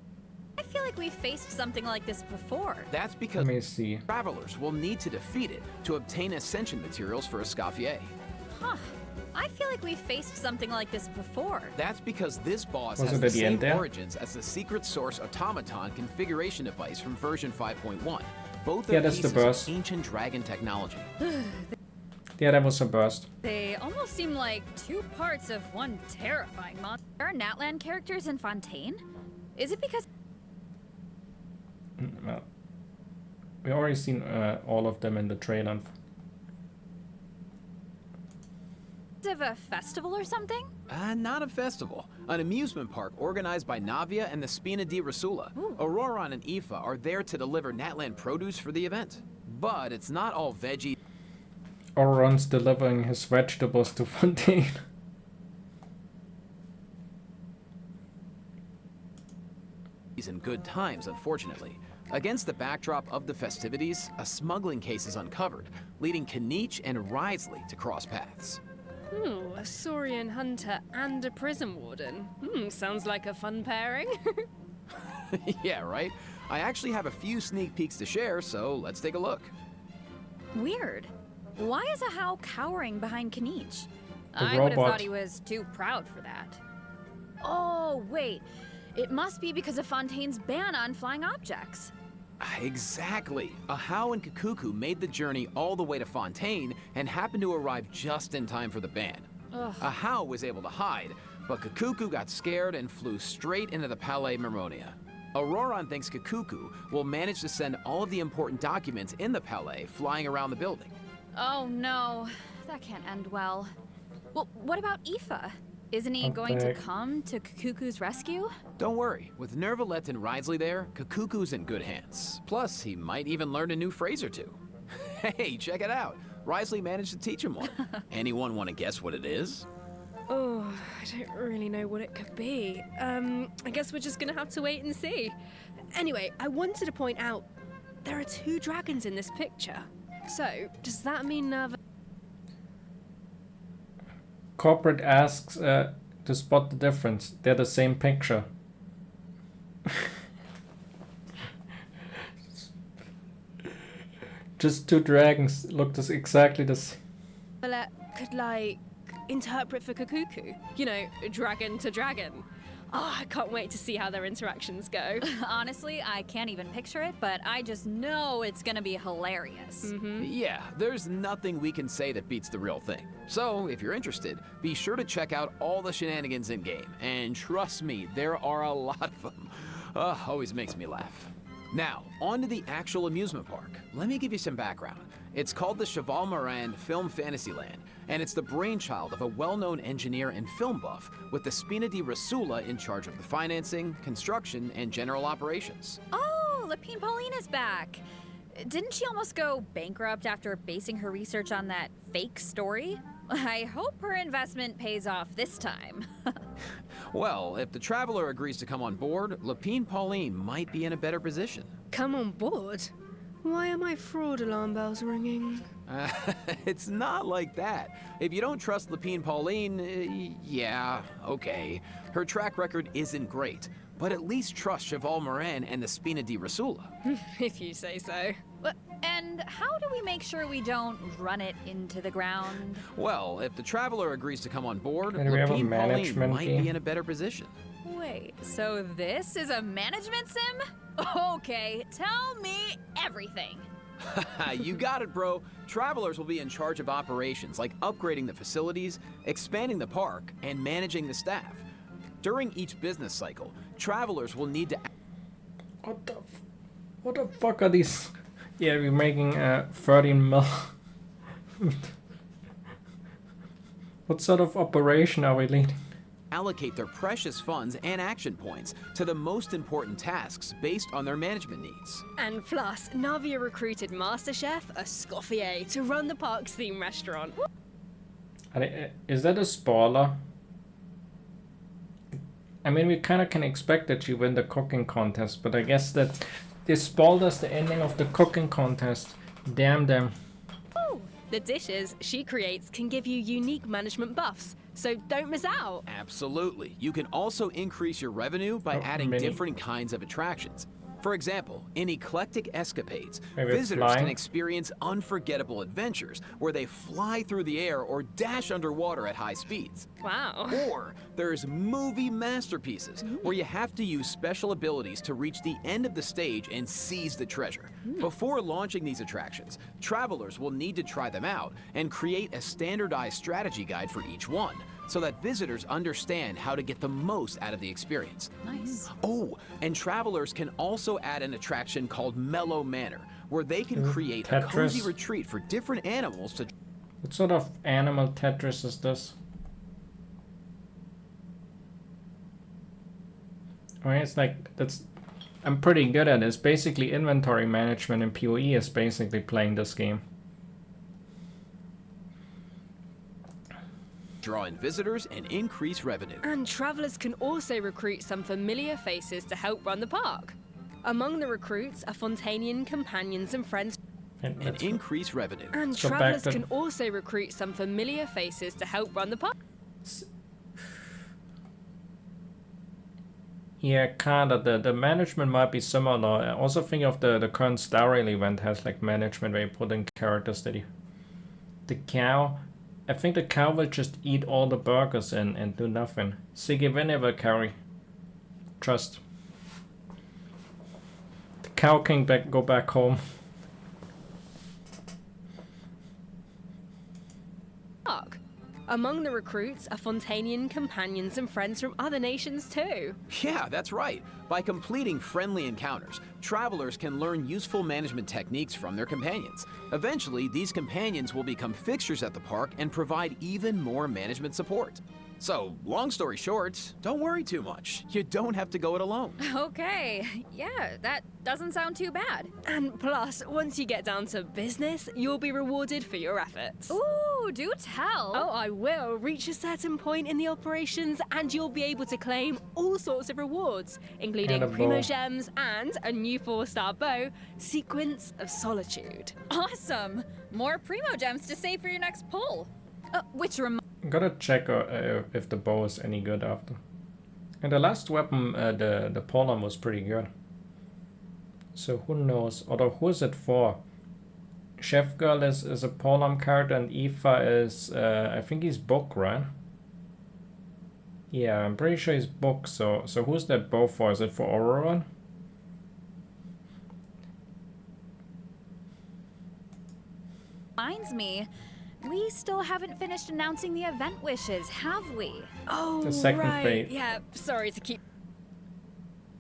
Speaker 5: feel like we've faced something like this before.
Speaker 6: That's because
Speaker 1: Let me see.
Speaker 6: travelers will need to defeat it to obtain ascension materials for Escoffier.
Speaker 5: Huh. I feel like we've faced something like this before.
Speaker 6: That's because this boss
Speaker 1: Was
Speaker 6: has
Speaker 1: it
Speaker 6: the
Speaker 1: at the
Speaker 6: same
Speaker 1: end there?
Speaker 6: origins as the secret source automaton configuration device from version 5.1. Both
Speaker 1: Yeah,
Speaker 6: are
Speaker 1: that's the
Speaker 6: pieces of
Speaker 1: burst.
Speaker 6: ancient dragon technology.
Speaker 1: Yeah, that was a burst.
Speaker 5: They almost seem like two parts of one terrifying monster. There are Natlan characters in Fontaine? Is it because
Speaker 1: Well, we already seen all of them in the trailer.
Speaker 5: of a festival or something?
Speaker 6: Not a festival. An amusement park organized by Navia and the Spina di Rasula.
Speaker 5: Ooh.
Speaker 6: Auroron and Aoife are there to deliver Natlan produce for the event. But it's not all veggie
Speaker 1: Auron's delivering his vegetables to Fontaine.
Speaker 6: and good times, unfortunately. Against the backdrop of the festivities, a smuggling case is uncovered, leading Kinich and Risley to cross paths.
Speaker 7: Ooh, a Saurian hunter and a prison warden. Sounds like a fun pairing.
Speaker 6: Yeah, right? I actually have a few sneak peeks to share, so let's take a look.
Speaker 5: Weird. Why is Ahau cowering behind Kinich?
Speaker 1: The
Speaker 5: I would have
Speaker 1: robot.
Speaker 5: thought he was too proud for that. Oh, wait. It must be because of Fontaine's ban on flying objects.
Speaker 6: Exactly. Ahau and Kikuku made the journey all the way to Fontaine and happened to arrive just in time for the ban.
Speaker 5: Ugh.
Speaker 6: Ahau was able to hide, but Kikuku got scared and flew straight into the Palais Mermonia. Auroron thinks Kikuku will manage to send all of the important documents in the Palais flying around the building.
Speaker 5: Oh no, that can't end well. Well, what about Aoife? Isn't he
Speaker 1: What
Speaker 5: going
Speaker 1: the
Speaker 5: to
Speaker 1: heck?
Speaker 5: come to Kikuku's rescue?
Speaker 6: Don't worry, with Nervalette and Risley there, Kikuku's in good hands. Plus, he might even learn a new phrase or two. Hey, check it out. Risley managed to teach him one. Anyone want to guess what it is?
Speaker 7: Oh, I don't really know what it could be. I guess we're just gonna have to wait and see. Anyway, I wanted to point out there are two dragons in this picture. So, does that mean Nerva?
Speaker 1: Corporate asks to spot the difference. They're the same picture. Just two dragons looked exactly the same.
Speaker 7: Could, like, interpret for Kikuku? You know, dragon to dragon. Oh, I can't wait to see how their interactions go.
Speaker 5: Honestly, I can't even picture it, but I just know it's gonna be hilarious.
Speaker 6: Yeah, there's nothing we can say that beats the real thing. So, if you're interested, be sure to check out all the shenanigans in-game. And trust me, there are a lot of them. Always makes me laugh. Now, on to the actual amusement park. Let me give you some background. It's called the Cheval Moran Film Fantasyland, and it's the brainchild of a well-known engineer and film buff with the Spina di Rasula in charge of the financing, construction, and general operations.
Speaker 5: Oh, Lapine Pauline is back. Didn't she almost go bankrupt after basing her research on that fake story? I hope her investment pays off this time.
Speaker 6: Well, if the Traveler agrees to come on board, Lapine Pauline might be in a better position.
Speaker 7: Come on board? Why are my fraud alarm bells ringing?
Speaker 6: It's not like that. If you don't trust Lapine Pauline, yeah, okay. Her track record isn't great, but at least trust Cheval Moran and the Spina di Rasula.
Speaker 7: If you say so.
Speaker 5: And how do we make sure we don't run it into the ground?
Speaker 6: Well, if the Traveler agrees to come on board,
Speaker 1: And we have a
Speaker 6: Lapine Pauline
Speaker 1: management
Speaker 6: might
Speaker 1: game.
Speaker 6: be in a better position.
Speaker 5: Wait, so this is a management sim? Okay, tell me everything.
Speaker 6: You got it, bro. Travelers will be in charge of operations like upgrading the facilities, expanding the park, and managing the staff. During each business cycle, travelers will need to...
Speaker 1: What the fuck are these? Yeah, we're making 13 mil. What sort of operation are we leading?
Speaker 6: allocate their precious funds and action points to the most important tasks based on their management needs.
Speaker 7: And plus, Navia recruited Master Chef Escoffier to run the park's theme restaurant.
Speaker 1: Is that a spoiler? I mean, we kind of can expect that she win the cooking contest, but I guess that they spoiled us the ending of the cooking contest. Damn them.
Speaker 7: Oh, the dishes she creates can give you unique management buffs, so don't miss out.
Speaker 6: Absolutely. You can also increase your revenue by adding different kinds of attractions. For example, in Eclectic Escapades, visitors can experience unforgettable adventures where they fly through the air or dash underwater at high speeds.
Speaker 7: Wow.
Speaker 6: Or there's Movie Masterpieces, where you have to use special abilities to reach the end of the stage and seize the treasure. Before launching these attractions, travelers will need to try them out and create a standardized strategy guide for each one, so that visitors understand how to get the most out of the experience.
Speaker 5: Nice.
Speaker 6: Oh, and travelers can also add an attraction called Mellow Manor, where they can create a cozy retreat for different animals to...
Speaker 1: What sort of animal Tetris is this? I mean, it's like, that's... I'm pretty good at it. It's basically inventory management, and PoE is basically playing this game.
Speaker 6: Draw in visitors and increase revenue.
Speaker 7: And travelers can also recruit some familiar faces to help run the park. Among the recruits are Fontanian companions and friends.
Speaker 6: And increase revenue.
Speaker 7: And travelers can also recruit some familiar faces to help run the park.
Speaker 1: Yeah, kinda. The management might be similar. I also think of the current Star Rail event has like management where you put in characters that you... The cow... I think the cow will just eat all the burgers and do nothing. Siggy whenever carry. Trust. The cow can go back home.
Speaker 7: Among the recruits are Fontanian companions and friends from other nations too.
Speaker 6: Yeah, that's right. By completing friendly encounters, travelers can learn useful management techniques from their companions. Eventually, these companions will become fixtures at the park and provide even more management support. So, long story short, don't worry too much. You don't have to go it alone.
Speaker 5: Okay, yeah, that doesn't sound too bad.
Speaker 7: And plus, once you get down to business, you'll be rewarded for your efforts.
Speaker 5: Ooh, do tell.
Speaker 7: Oh, I will. Reach a certain point in the operations and you'll be able to claim all sorts of rewards, including Primo Gems and a new 4-star bow, Sequence of Solitude.
Speaker 5: Awesome! More Primo Gems to save for your next pull.
Speaker 1: Gotta check if the bow is any good after. And the last weapon, the Polem was pretty good. So who knows? Although who is it for? Chef Girl is a Polem card, and Aoife is I think he's book, right? Yeah, I'm pretty sure he's book. So who's that bow for? Is it for Aurora?
Speaker 5: Reminds me. We still haven't finished announcing the event wishes, have we?
Speaker 7: Oh,
Speaker 1: the second
Speaker 7: right.
Speaker 1: fate.
Speaker 7: Yeah, sorry to keep...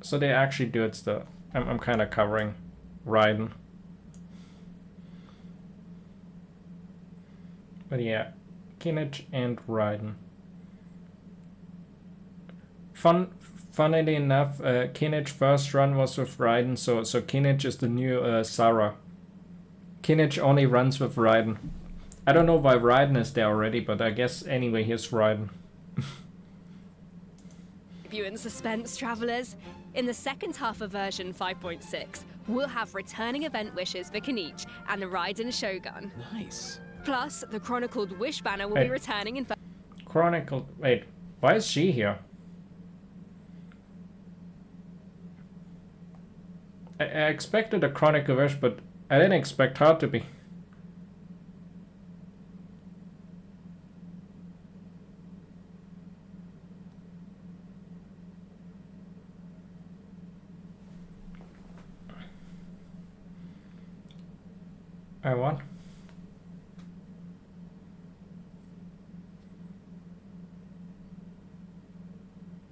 Speaker 1: So they actually do it still. I'm kind of covering Raiden. But yeah, Kinich and Raiden. Funnily enough, Kinich first run was with Raiden, so Kinich is the new Sarah. Kinich only runs with Raiden. I don't know why Raiden is there already, but I guess anyway, here's Raiden.
Speaker 7: You in suspense, travelers. In the second half of version 5.6, we'll have returning event wishes for Kinich and the Raiden Shogun.
Speaker 6: Nice.
Speaker 7: Plus, the Chronicled Wish banner will be returning in...
Speaker 1: Wait, why is she here? I expected a Chronicle Wish, but I didn't expect her to be. I want.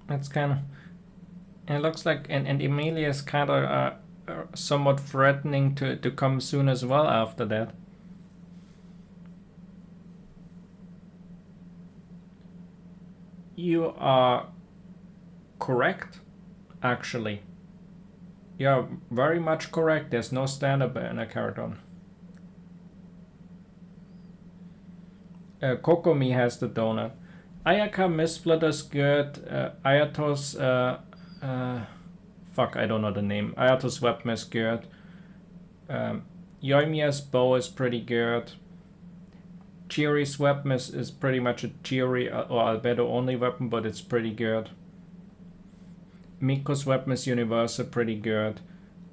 Speaker 1: It's kind of. It looks like, and Emilia is kind of somewhat threatening to come soon as well after that. You are correct, actually. You're very much correct. There's no stand-up in a Karaton. Kokomi has the donut. Ayaka Mistsplit is good. Ayatos, fuck, I don't know the name. Ayatos weapon is good. Yoimiya's bow is pretty good. Chiri's weapon is pretty much a Chiri or Albedo only weapon, but it's pretty good. Miko's weapon is universal, pretty good.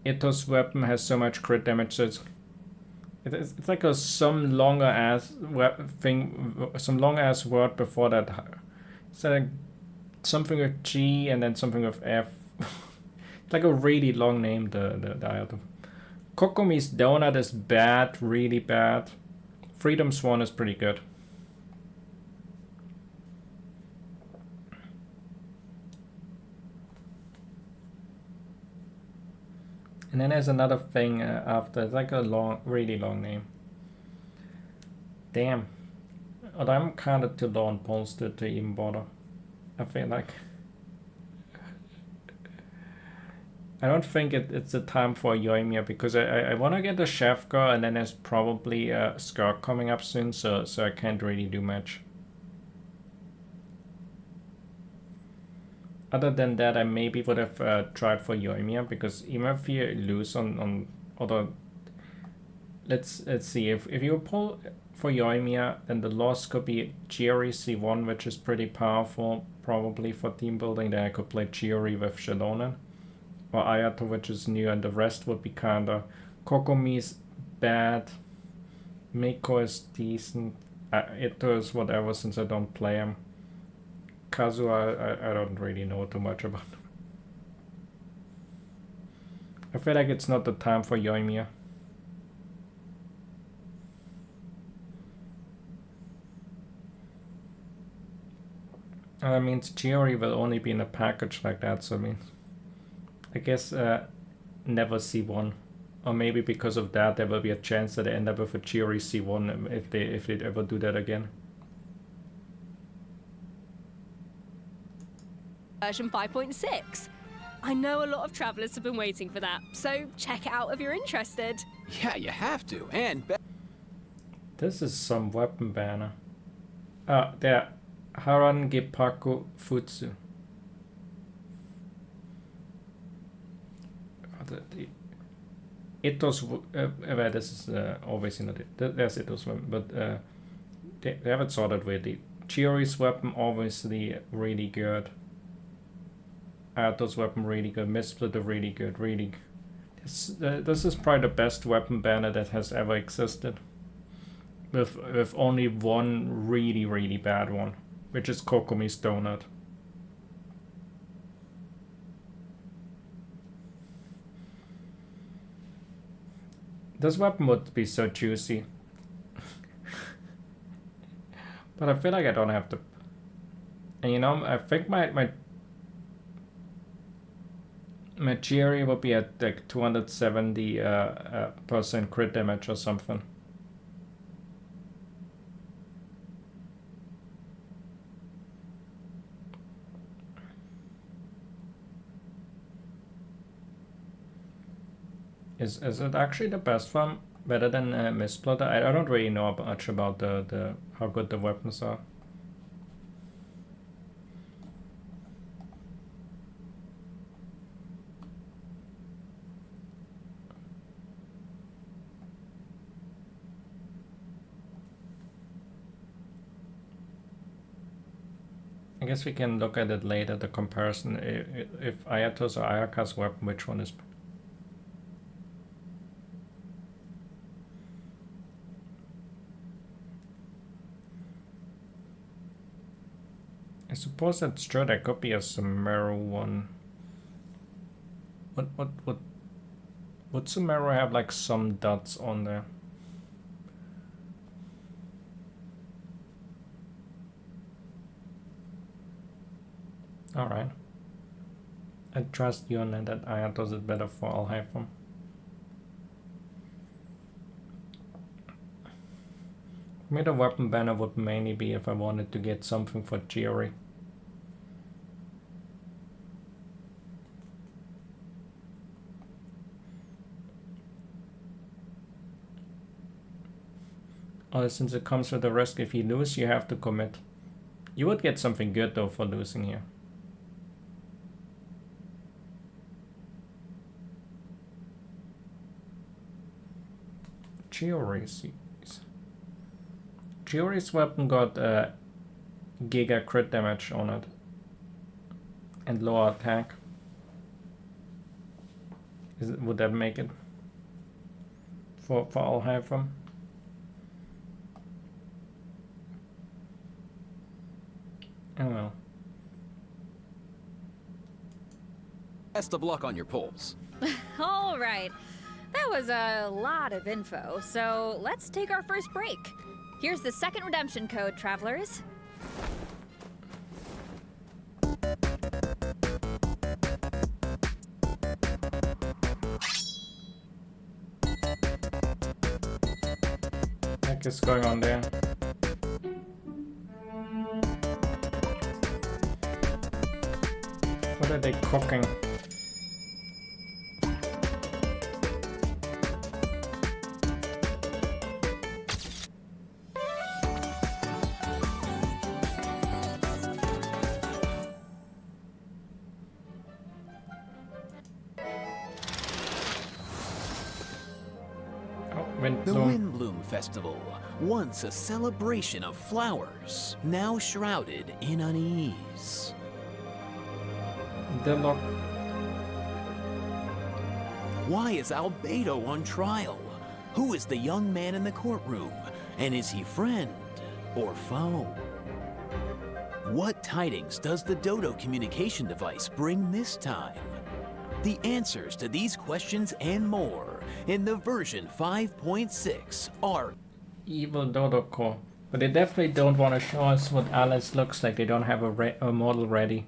Speaker 1: Ito's weapon has so much crit damage, so it's like some longer ass thing, some long ass word before that. It's like something with G and then something with F. It's like a really long name. The item. Kokomi's donut is bad, really bad. Freedom Swan is pretty good. And then there's another thing after. It's like a long, really long name. Damn. But I'm kind of too low on MONDSTADT to even bother. I feel like. I don't think it's the time for Yoimiya because I want to get the chef girl, and then there's probably a Skirk coming up soon, so I can't really do much. Other than that, I maybe would have tried for Yoimiya, because even if you lose on other... Let's see, if you pull for Yoimiya, then the loss could be Jiri C1, which is pretty powerful, probably for team building. Then I could play Jiri with Shalonen. Or Ayato, which is new, and the rest would be kinda... Kokomi's bad. Miko is decent. Ito is whatever, since I don't play him. Kazuha, I don't really know too much about. I feel like it's not the time for Yoimiya. That means Jiri will only be in a package like that, so I mean... I guess never C1. Or maybe because of that there will be a chance that I end up with a Jiri C1 if they ever do that again.
Speaker 7: Version 5.6. I know a lot of travelers have been waiting for that, so check it out if you're interested.
Speaker 6: Yeah, you have to. And
Speaker 1: this is some weapon banner. There. Harangepaku Futsu. Ito's, well, this is obviously not it. There's Ito's weapon, but they have it sorted weirdly. Chiri's weapon obviously really good. Ito's weapon really good. Missplit really good. Really. This is probably the best weapon banner that has ever existed. With only one really bad one, which is Kokomi's donut. This weapon would be so juicy. But I feel like I don't have to. And you know, I think my Jiri will be at like 270% crit damage or something. Is it actually the best one? Better than Missplit? I don't really know much about the how good the weapons are. I guess we can look at it later, the comparison. If Ayato's or Ayaka's weapon, which one is... I suppose that's true. There could be a Sumeru one. Would Sumeru have like some dots on there? Alright. I trust you on that Aya does it better for Alhaitham. Maybe the weapon banner would mainly be if I wanted to get something for Jiri. Oh, since it comes with a risk, if you lose, you have to commit. You would get something good though for losing here. Jiri's weapon got giga crit damage on it and lower attack. Would that make it for Alhaitham? Oh well.
Speaker 6: Best of luck on your polls.
Speaker 5: All right. That was a lot of info, so let's take our first break. Here's the second redemption code, travelers.
Speaker 1: What is going on there? What are they cooking?
Speaker 6: The Windbloom Festival, once a celebration of flowers, now shrouded in unease.
Speaker 1: Deadlock.
Speaker 6: Why is Albedo on trial? Who is the young man in the courtroom? And is he friend or foe? What tidings does the Dodo communication device bring this time? The answers to these questions and more in the version 5.6 are
Speaker 1: Evil Dodo Core. But they definitely don't want to show us what Alice looks like. They don't have a model ready.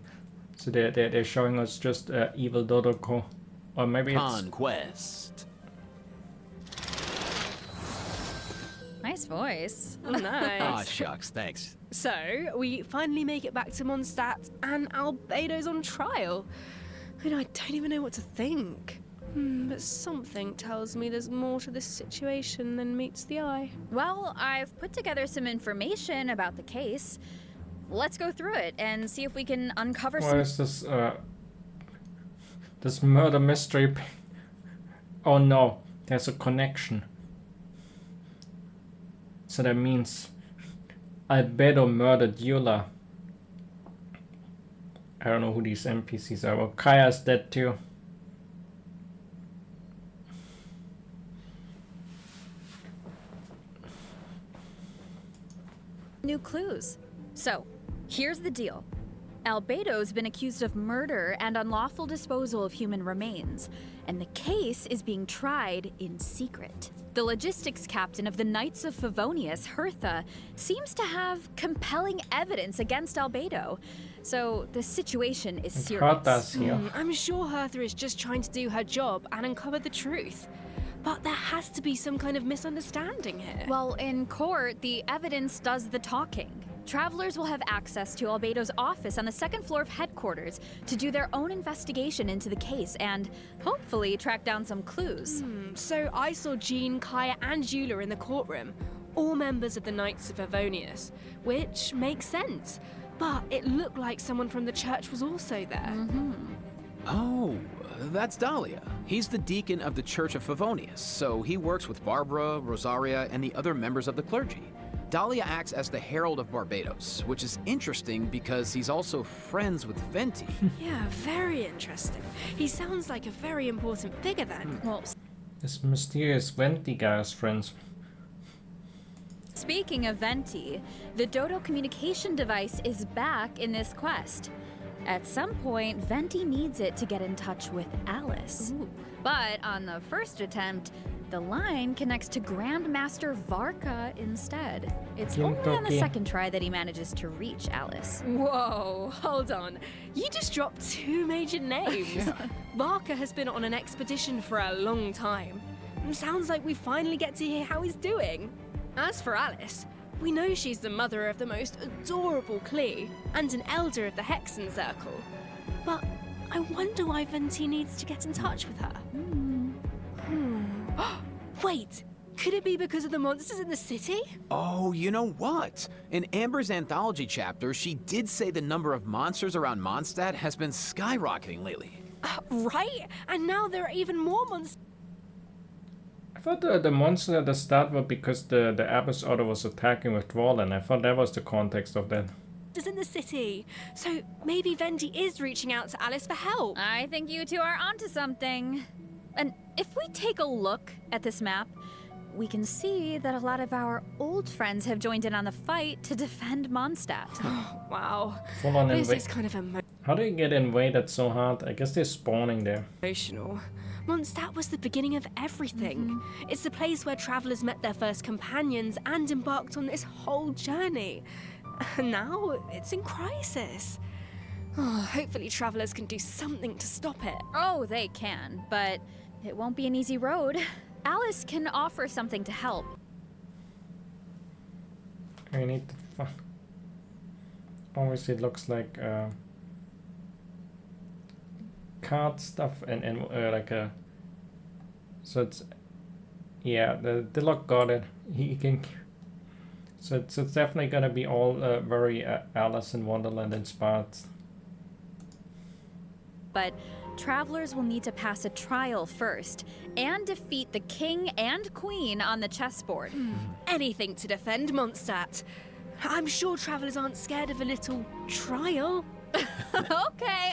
Speaker 1: So they're showing us just Evil Dodo Core. Or maybe it's
Speaker 6: Conquest.
Speaker 5: Nice voice.
Speaker 7: Oh, nice.
Speaker 6: Ah, shucks, thanks.
Speaker 7: So, we finally make it back to MONDSTADT, and Albedo's on trial. And I don't even know what to think. But something tells me there's more to this situation than meets the eye.
Speaker 5: Well, I've put together some information about the case. Let's go through it and see if we can uncover
Speaker 1: What is this, this murder mystery? Oh no, there's a connection. So that means Albedo murdered Eula. I don't know who these NPCs are. Well, Kaya's dead too.
Speaker 5: new clues. So, here's the deal. Albedo's been accused of murder and unlawful disposal of human remains, and the case is being tried in secret. The logistics captain of the Knights of Favonius, Hertha, seems to have compelling evidence against Albedo, so the situation is serious.
Speaker 1: Hertha's here.
Speaker 7: I'm sure Hertha is just trying to do her job and uncover the truth. But there has to be some kind of misunderstanding here.
Speaker 5: Well, in court, the evidence does the talking. Travelers will have access to Albedo's office on the second floor of headquarters to do their own investigation into the case and hopefully track down some clues.
Speaker 7: So I saw Jean, Kaya, and Eula in the courtroom, all members of the Knights of Favonius, which makes sense. But it looked like someone from the church was also there.
Speaker 6: Oh, that's Dahlia. He's the deacon of the Church of Favonius, so he works with Barbara, Rosaria, and the other members of the clergy. Dahlia acts as the Herald of Barbados, which is interesting because he's also friends with Venti.
Speaker 7: Yeah, very interesting. He sounds like a very important figure then.
Speaker 5: Well,
Speaker 1: This mysterious Venti guy is friends.
Speaker 5: speaking of Venti, the Dodo communication device is back in this quest. At some point, Venti needs it to get in touch with Alice. But on the first attempt, The line connects to Grandmaster Varka instead. It's only on the second try that he manages to reach Alice.
Speaker 7: Whoa, hold on. You just dropped two major names. Varka has been on an expedition for a long time. Sounds like we finally get to hear how he's doing. As for Alice, we know she's the mother of the most adorable Klee and an elder of the Hexen Circle. But I wonder why Venti needs to get in touch with her. Wait, could it be because of the monsters in the city?
Speaker 6: Oh, you know what? In Amber's anthology chapter, she did say the number of monsters around MONDSTADT has been skyrocketing lately.
Speaker 7: Right, and now there are even more monsters.
Speaker 1: I thought the monsters at the start were because the Abyss Otter was attacking with Dwarlen. I thought that was the context of that.
Speaker 7: In the city, so maybe Venti is reaching out to Alice for help.
Speaker 5: I think you two are onto something. And if we take a look at this map, we can see that a lot of our old friends have joined in on the fight to defend MONDSTADT.
Speaker 7: Wow.
Speaker 1: Full on
Speaker 7: This is kind of
Speaker 1: How do you get invaded so hard? I guess they're spawning there.
Speaker 7: emotional. MONDSTADT was the beginning of everything. It's the place where travelers met their first companions and embarked on this whole journey. And now it's in crisis. Hopefully travelers can do something to stop it.
Speaker 5: Oh, they can, but it won't be an easy road. Alice can offer something to help.
Speaker 1: I need to obviously it looks like card stuff and like a. So it's the lock got it. He can. So it's definitely gonna be all very Alice in Wonderland inspired.
Speaker 5: But travelers will need to pass a trial first and defeat the king and queen on the chessboard.
Speaker 7: Anything to defend MONDSTADT. I'm sure travelers aren't scared of a little trial.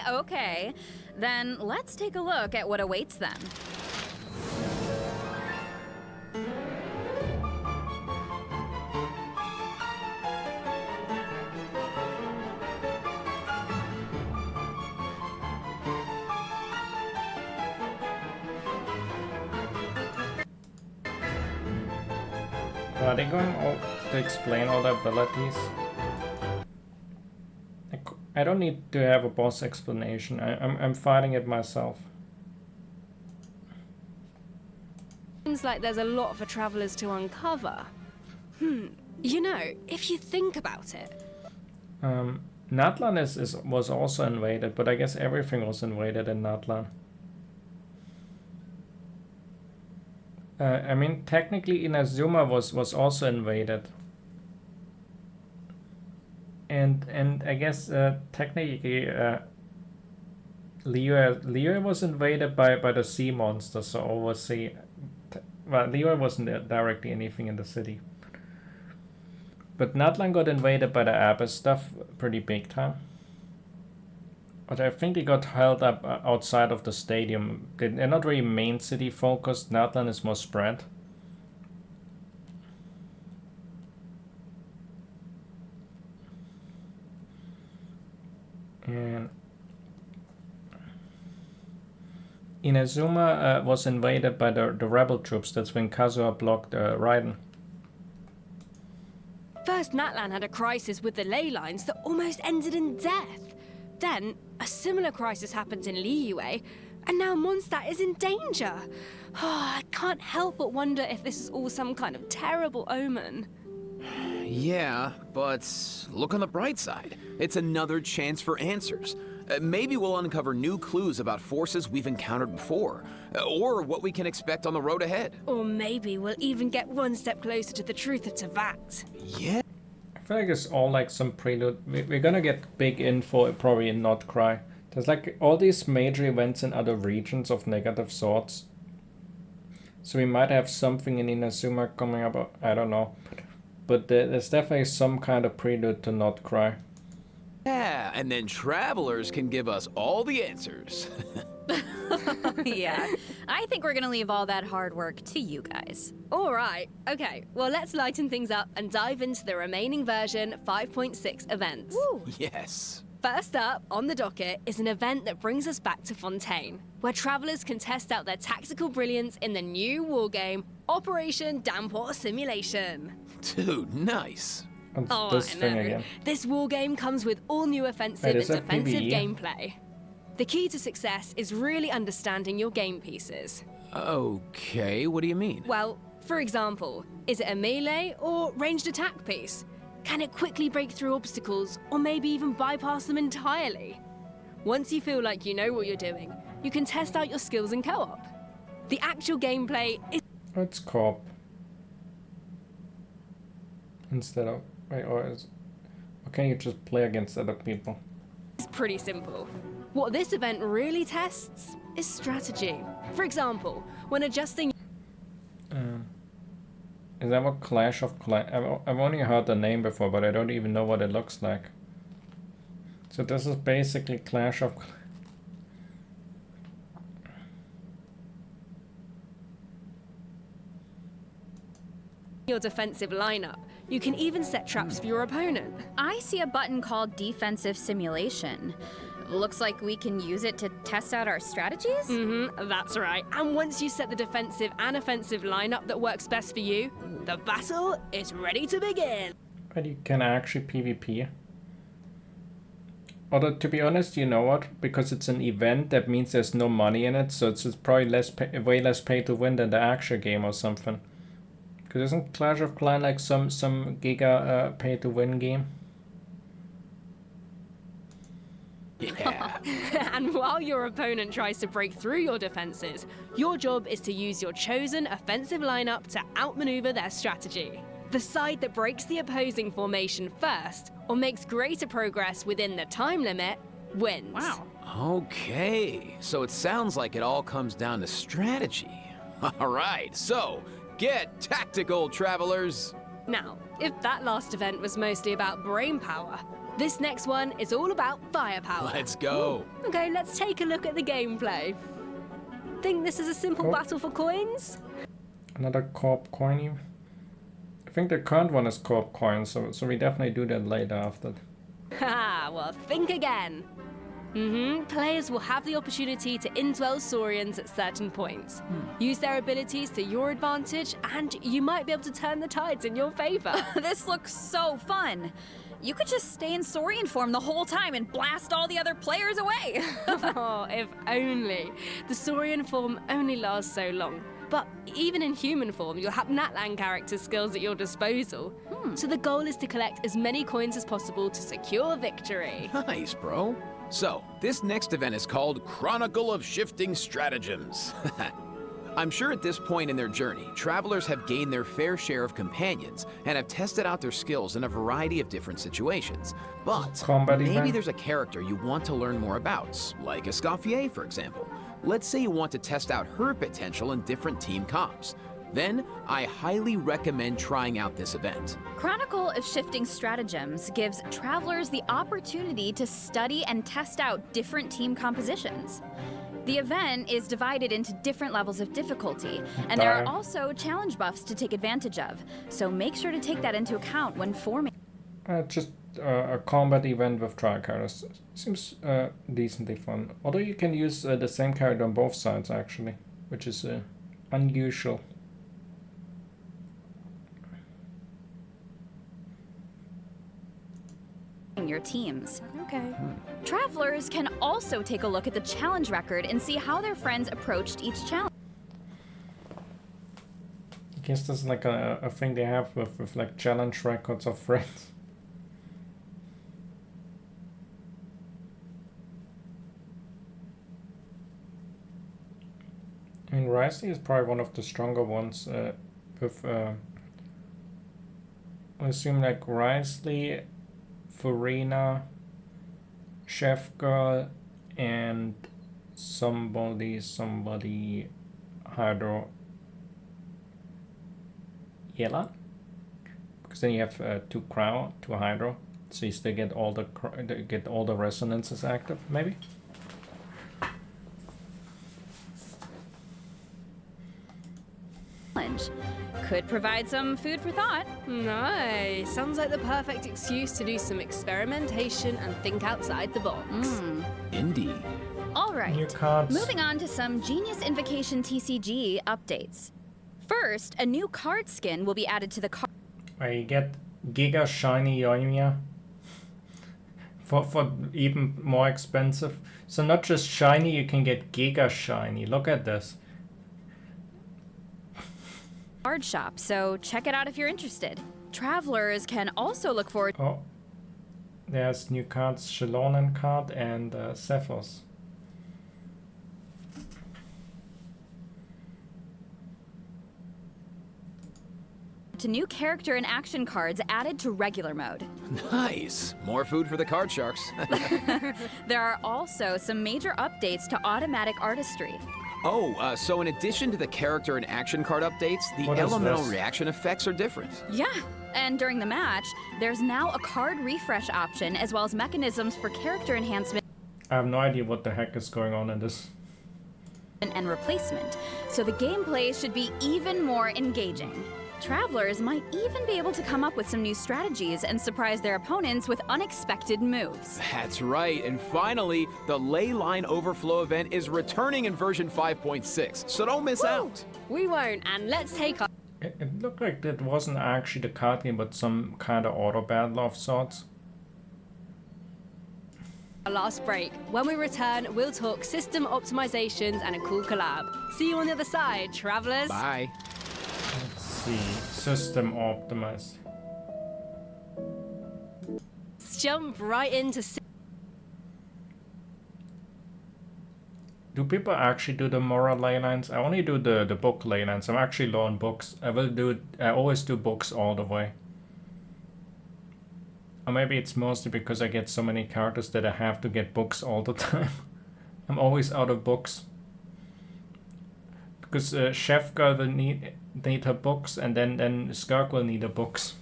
Speaker 5: Okay. Then let's take a look at what awaits them.
Speaker 1: Are they going to explain all the abilities? I don't need to have a boss explanation. I'm fighting it myself.
Speaker 7: Seems like there's a lot for travelers to uncover. You know, if you think about it.
Speaker 1: Natlan was also invaded, but I guess everything was invaded in Natlan. I mean, technically Inazuma was also invaded. And I guess technically Liyue was invaded by the sea monster, so oversee. Well, Liyue wasn't directly anything in the city. But Natlan got invaded by the Abyss stuff pretty big time. But I think they got held up outside of the stadium. They're not really main city focused. Natlan is more spread. And Inazuma was invaded by the rebel troops. That's when Kazuha blocked Raiden.
Speaker 7: First, Natlan had a crisis with the ley lines that almost ended in death. Then, a similar crisis happened in Liyue, and now MONDSTADT is in danger. I can't help but wonder if this is all some kind of terrible omen.
Speaker 6: Yeah, but look on the bright side. It's another chance for answers. Maybe we'll uncover new clues about forces we've encountered before, or what we can expect on the road ahead.
Speaker 7: Or maybe we'll even get one step closer to the truth of Teyvat.
Speaker 6: Yeah.
Speaker 1: I feel like it's all like some prelude. We're gonna get big info probably in Not Cry. There's like all these major events in other regions of negative sorts. So we might have something in Inazuma coming up, I don't know. But there's definitely some kind of prelude to Not Cry.
Speaker 6: Yeah, and then travelers can give us all the answers.
Speaker 5: Yeah, I think we're gonna leave all that hard work to you guys.
Speaker 7: All right, okay, well let's lighten things up and dive into the remaining version 5.6 events.
Speaker 5: Woo.
Speaker 6: Yes.
Speaker 7: First up on the docket is an event that brings us back to Fontaine, where travelers can test out their tactical brilliance in the new wargame, Operation Downpour Simulation.
Speaker 6: Dude, nice.
Speaker 1: It's
Speaker 7: Oh,
Speaker 1: this
Speaker 7: I
Speaker 1: thing
Speaker 7: know.
Speaker 1: again.
Speaker 7: This wargame comes with all new offensive
Speaker 1: Wait,
Speaker 7: and
Speaker 1: is that
Speaker 7: defensive
Speaker 1: PvE?
Speaker 7: gameplay. The key to success is really understanding your game pieces.
Speaker 6: Okay, what do you mean?
Speaker 7: Well, for example, is it a melee or ranged attack piece? Can it quickly break through obstacles or maybe even bypass them entirely? Once you feel like you know what you're doing, you can test out your skills in co-op. The actual gameplay is
Speaker 1: It's co-op. Instead of... Wait, or can you just play against other people?
Speaker 7: pretty simple. What this event really tests is strategy. For example, when adjusting
Speaker 1: Is that what Clash of Clans... I've only heard the name before, but I don't even know what it looks like. So this is basically Clash of...
Speaker 7: your defensive lineup, you can even set traps for your opponent.
Speaker 5: I see a button called Defensive Simulation. Looks like we can use it to test out our strategies?
Speaker 7: That's right. And once you set the defensive and offensive lineup that works best for you, the battle is ready to begin.
Speaker 1: But you can actually PvP. Although, to be honest, you know what? Because it's an event, that means there's no money in it, so it's just probably way less pay to win than the actual game or something. Because isn't Clash of Clans like some giga pay to win game?
Speaker 6: Yeah.
Speaker 7: And while your opponent tries to break through your defenses, your job is to use your chosen offensive lineup to outmaneuver their strategy. The side that breaks the opposing formation first, or makes greater progress within the time limit, wins.
Speaker 5: Wow.
Speaker 6: Okay, so it sounds like it all comes down to strategy. All right, so get tactical, travelers.
Speaker 7: Now, if that last event was mostly about brain power, this next one is all about firepower.
Speaker 6: Let's go.
Speaker 7: Okay, let's take a look at the gameplay. Think this is a simple
Speaker 1: Oh.
Speaker 7: battle for coins?
Speaker 1: Another co-op coin. I think the current one is co-op coin, so we definitely do that later after.
Speaker 7: Haha, well, think again. Players will have the opportunity to indwell Saurians at certain points. Use their abilities to your advantage, and you might be able to turn the tides in your favor.
Speaker 5: This looks so fun. You could just stay in Saurian form the whole time and blast all the other players away.
Speaker 7: Oh, if only. The Saurian form only lasts so long. But even in human form, you'll have Natlan character skills at your disposal. So the goal is to collect as many coins as possible to secure victory.
Speaker 6: Nice, bro. So, this next event is called Chronicle of Shifting Stratagems. I'm sure at this point in their journey, travelers have gained their fair share of companions and have tested out their skills in a variety of different situations. But
Speaker 1: Combat
Speaker 6: maybe
Speaker 1: event?
Speaker 6: there's a character you want to learn more about, like Escoffier, for example. Let's say you want to test out her potential in different team comps. Then, I highly recommend trying out this event.
Speaker 5: Chronicle of Shifting Stratagems gives travelers the opportunity to study and test out different team compositions. The event is divided into different levels of difficulty, and there are also challenge buffs to take advantage of, so make sure to take that into account when forming.
Speaker 1: Just a combat event with trial characters. Seems decently fun. Although you can use the same character on both sides, actually, which is unusual.
Speaker 5: Your teams.
Speaker 7: Okay.
Speaker 5: Travelers can also take a look at the challenge record and see how their friends approached each challenge.
Speaker 1: I guess that's like a thing they have with like challenge records of friends. I mean, Risley is probably one of the stronger ones with, I assume like Risley, Farina, Chef Girl, and somebody Hydro Yella, because then you have two Crow, two Hydro, so you still get all the resonances active, maybe.
Speaker 5: could provide some food for thought.
Speaker 7: Nice. Sounds like the perfect excuse to do some experimentation and think outside the box.
Speaker 6: Indeed.
Speaker 5: All
Speaker 1: New
Speaker 5: right,
Speaker 1: cards.
Speaker 5: moving on to some Genius Invocation TCG updates. First, a new card skin will be added to the card.
Speaker 1: Where you get Giga Shiny Yoimiya for even more expensive. So not just shiny, you can get Giga Shiny. Look at this.
Speaker 5: Card shop, so check it out if you're interested. Travelers can also look forward
Speaker 1: Oh, there's new cards, Shalonen card and Cephos.
Speaker 5: to new character and action cards added to regular mode.
Speaker 6: Nice. More food for the card sharks.
Speaker 5: There are also some major updates to automatic artistry.
Speaker 6: Oh, so in addition to the character and action card updates, the
Speaker 1: What is
Speaker 6: elemental
Speaker 1: this?
Speaker 6: reaction effects are different.
Speaker 5: Yeah, and during the match, there's now a card refresh option as well as mechanisms for character enhancement
Speaker 1: I have no idea what the heck is going on in this.
Speaker 5: and replacement, so the gameplay should be even more engaging. Travelers might even be able to come up with some new strategies and surprise their opponents with unexpected moves.
Speaker 6: That's right, and finally, the Ley Line Overflow event is returning in version 5.6, so don't miss out.
Speaker 7: We won't, and let's take our
Speaker 1: It looked like it wasn't actually the card game, but some kind of auto battle of sorts.
Speaker 7: last break. When we return, we'll talk system optimizations and a cool collab. See you on the other side, travelers.
Speaker 6: Bye.
Speaker 1: Let's see. System optimized.
Speaker 7: Let's jump right into
Speaker 1: Do people actually do the moral ley lines? I only do the book ley lines. I'm actually low on books. I always do books all the way. Or maybe it's mostly because I get so many characters that I have to get books all the time. I'm always out of books. Because Chef Girl will need her books, and then Skirk will need her books.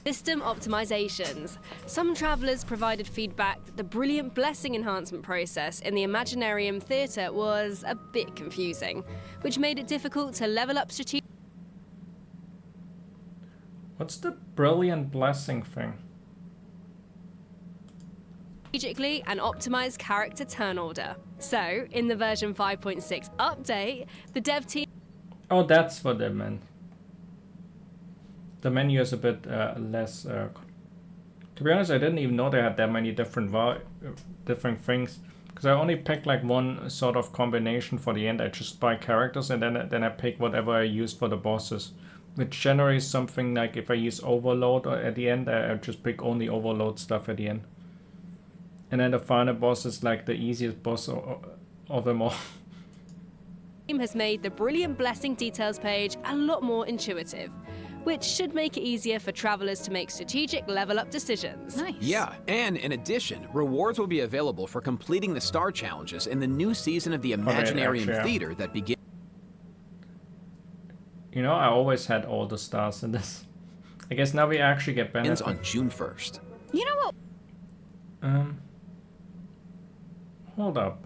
Speaker 7: system optimizations. Some travelers provided feedback that the brilliant blessing enhancement process in the Imaginarium Theatre was a bit confusing, which made it difficult to level up
Speaker 1: What's the brilliant blessing thing?
Speaker 7: strategically and optimize character turn order. So, in the version 5.6 update, the dev team
Speaker 1: Oh, that's what they meant. The menu is a bit less. To be honest, I didn't even know they had that many different things. Because I only picked like one sort of combination for the end. I just buy characters and then I pick whatever I use for the bosses. Which generally is something like if I use Overload at the end, I just pick only Overload stuff at the end. And then the final boss is like the easiest boss of them all.
Speaker 7: has made the brilliant blessing details page a lot more intuitive, which should make it easier for travelers to make strategic level up decisions.
Speaker 5: Nice.
Speaker 6: Yeah, and in addition, rewards will be available for completing the star challenges in the new season of the Imaginarium
Speaker 1: actually, yeah.
Speaker 6: Theater that begins.
Speaker 1: You know, I always had all the stars in this. I guess now we actually get benefits.
Speaker 6: on June 1st.
Speaker 5: You know what?
Speaker 1: Hold up.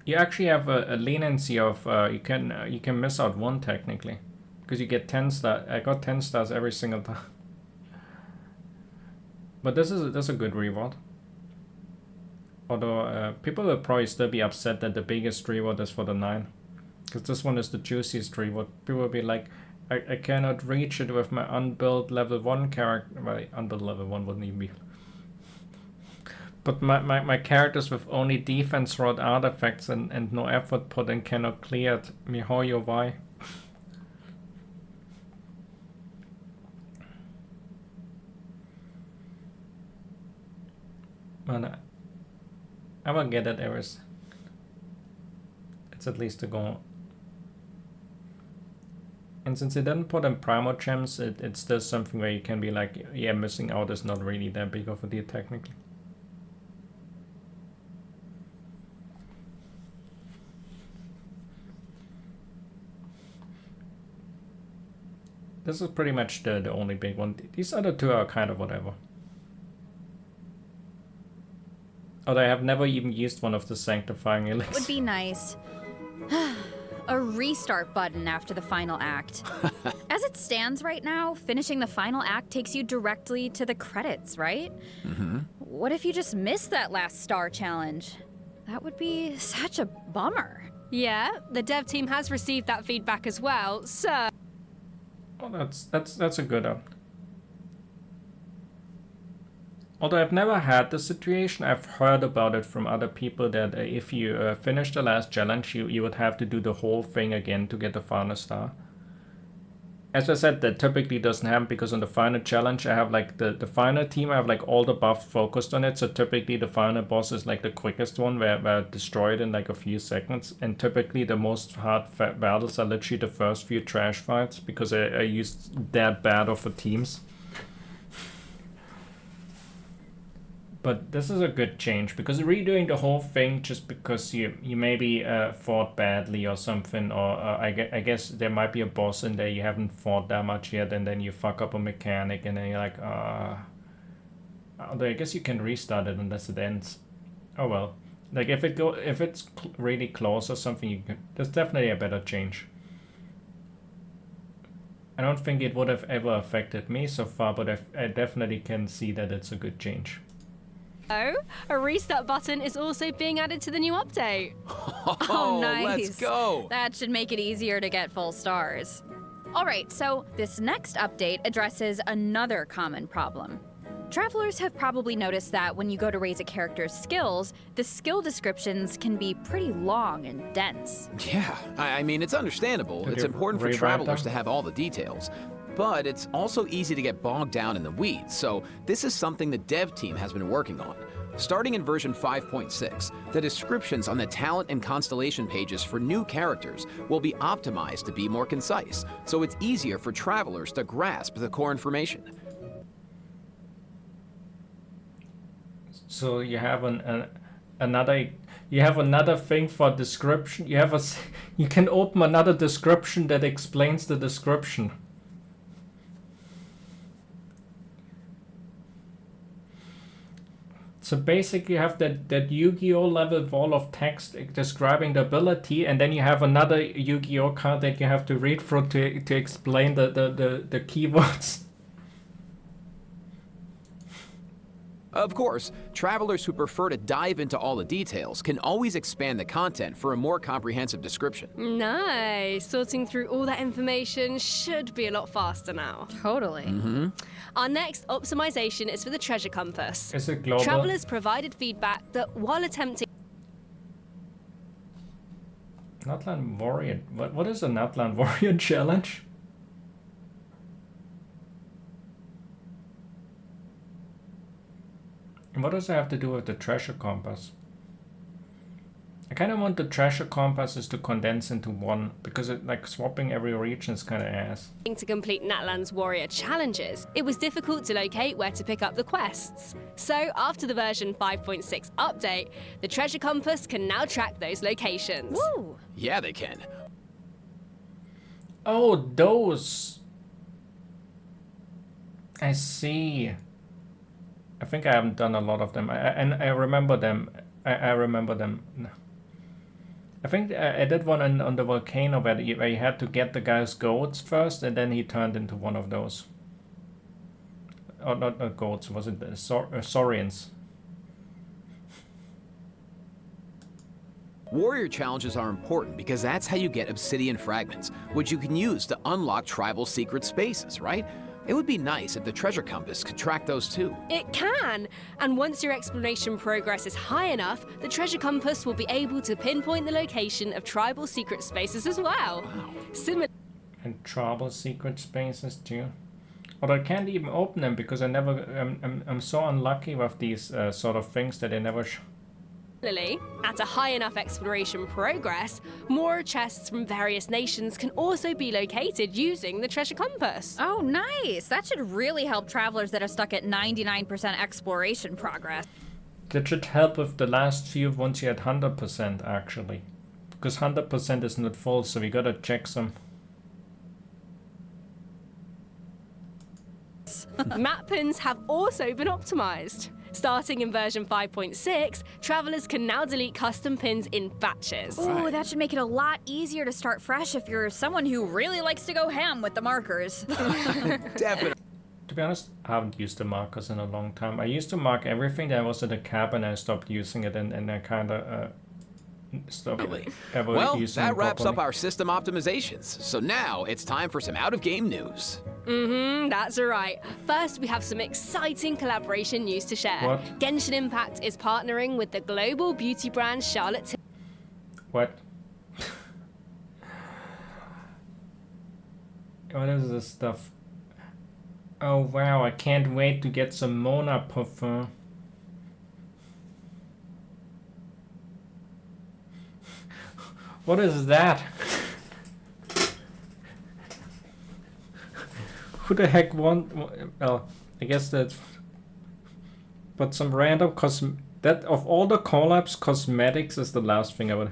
Speaker 1: You actually have a leniency of you can miss out one technically, because you get 10 stars. I got 10 stars every single time. But this is a good reward. Although people will probably still be upset that the biggest reward is for the 9, because this one is the juiciest reward. People will be like, I cannot reach it with my unbuilt level 1 character. Well, unbuilt level 1 wouldn't even be. But my characters with only defense rod artifacts and no effort put in cannot clear it. Mihoyo, why? Well, I will get it Eris. It's at least a goal. And since it didn't put in Primo Gems, it's still something where you can be like, yeah, missing out is not really that big of a deal technically. This is pretty much the only big one. These other two are kind of whatever. Although I have never even used one of the sanctifying elixirs.
Speaker 5: Would be nice. a restart button after the final act. As it stands right now, finishing the final act takes you directly to the credits, right?
Speaker 6: Mm-hmm.
Speaker 5: What if you just missed that last star challenge? That would be such a bummer.
Speaker 7: Yeah, the dev team has received that feedback as well, so...
Speaker 1: Oh, that's a good one. Although I've never had the situation, I've heard about it from other people that if you finish the last challenge, you would have to do the whole thing again to get the final star. As I said, that typically doesn't happen because on the final challenge, I have like the final team, I have like all the buffs focused on it. So typically the final boss is like the quickest one where I destroy it in like a few seconds. And typically the most hard battles are literally the first few trash fights because I used that bad of the teams. But this is a good change because redoing the whole thing just because you maybe fought badly or something, or I guess there might be a boss in there you haven't fought that much yet, and then you fuck up a mechanic, and then you're like, although I guess you can restart it unless it ends. Oh well, like if it's really close or something, there's definitely a better change. I don't think it would have ever affected me so far, but I definitely can see that it's a good change.
Speaker 7: Oh, a restart button is also being added to the new update.
Speaker 5: Oh, nice.
Speaker 6: Let's go.
Speaker 5: That should make it easier to get full stars. All right, so this next update addresses another common problem. Travelers have probably noticed that when you go to raise a character's skills, the skill descriptions can be pretty long and dense.
Speaker 6: Yeah, I mean, it's understandable. It's important for travelers to have all the details. But it's also easy to get bogged down in the weeds, so this is something the dev team has been working on. Starting in version 5.6, the descriptions on the talent and constellation pages for new characters will be optimized to be more concise, so it's easier for travelers to grasp the core information.
Speaker 1: So you have another thing for description. You can open another description that explains the description. So basically you have that Yu-Gi-Oh level wall of text describing the ability, and then you have another Yu-Gi-Oh card that you have to read through to explain the keywords.
Speaker 6: Of course, travelers who prefer to dive into all the details can always expand the content for a more comprehensive description.
Speaker 7: Nice. Sorting through all that information should be a lot faster now.
Speaker 5: Totally.
Speaker 6: Mm-hmm.
Speaker 7: Our next optimization is for the treasure compass.
Speaker 1: Is it global?
Speaker 7: Travelers provided feedback that while attempting...
Speaker 1: Natlan Warrior. What is a Natlan Warrior challenge? And what does it have to do with the treasure compass? I kind of want the treasure compasses to condense into one, because swapping every region is kind of ass.
Speaker 7: To complete Natlan's warrior challenges, it was difficult to locate where to pick up the quests. So, after the version 5.6 update, the treasure compass can now track those locations.
Speaker 5: Woo!
Speaker 6: Yeah, they can.
Speaker 1: Oh, those. I see. I think I haven't done a lot of them. I remember them. I remember them. I think I did one on the volcano where you had to get the guy's goats first, and then he turned into one of those. Oh, not goats. Was it the Saurians?
Speaker 6: Warrior challenges are important because that's how you get obsidian fragments, which you can use to unlock tribal secret spaces, right? It would be nice if the treasure compass could track those too.
Speaker 7: It can! And once your exploration progress is high enough, the treasure compass will be able to pinpoint the location of tribal secret spaces as well.
Speaker 6: Wow.
Speaker 1: And tribal secret spaces too. But I can't even open them because I'm so unlucky with these sort of things that I never
Speaker 7: Similarly, at a high enough exploration progress, more chests from various nations can also be located using the treasure compass.
Speaker 5: Oh, nice. That should really help travelers that are stuck at 99% exploration progress.
Speaker 1: That should help with the last few once you're at 100% actually. Because 100% is not full, so we gotta check some.
Speaker 7: Map pins have also been optimized. Starting in version 5.6, travelers can now delete custom pins in batches.
Speaker 5: Ooh, that should make it a lot easier to start fresh if you're someone who really likes to go ham with the markers.
Speaker 6: Definitely.
Speaker 1: To be honest, I haven't used the markers in a long time. I used to mark everything that was in the cap and I stopped using it and I kind of stopped ever
Speaker 6: Well,
Speaker 1: using
Speaker 6: that
Speaker 1: it
Speaker 6: wraps up
Speaker 1: properly.
Speaker 6: our system optimizations. So now it's time for some out-of-game news.
Speaker 7: That's right. First, we have some exciting collaboration news to share.
Speaker 1: What?
Speaker 7: Genshin Impact is partnering with the global beauty brand Charlotte
Speaker 1: What? What is this stuff? Oh wow, I can't wait to get some Mona parfum. What is that? Who the heck want? Well, I guess that's. But some random that of all the collabs, cosmetics is the last thing I would.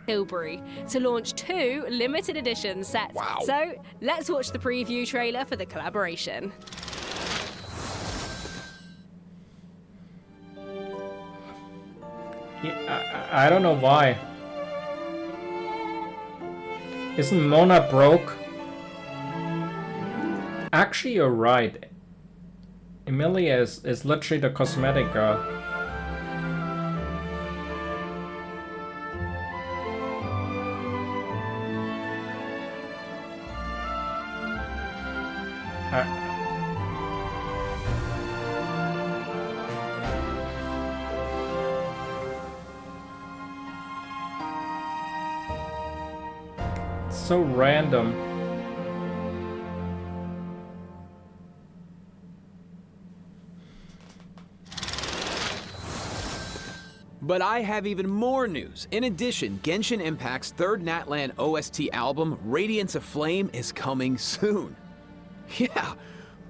Speaker 7: Tilbury to launch 2 limited edition sets.
Speaker 6: Wow.
Speaker 7: So let's watch the preview trailer for the collaboration.
Speaker 1: Yeah, I don't know why. Isn't Mona broke? Actually, you're right. Emilia is literally the cosmetic girl. So random.
Speaker 6: But I have even more news. In addition, Genshin Impact's third Natlan OST album, Radiance of Flame, is coming soon. Yeah,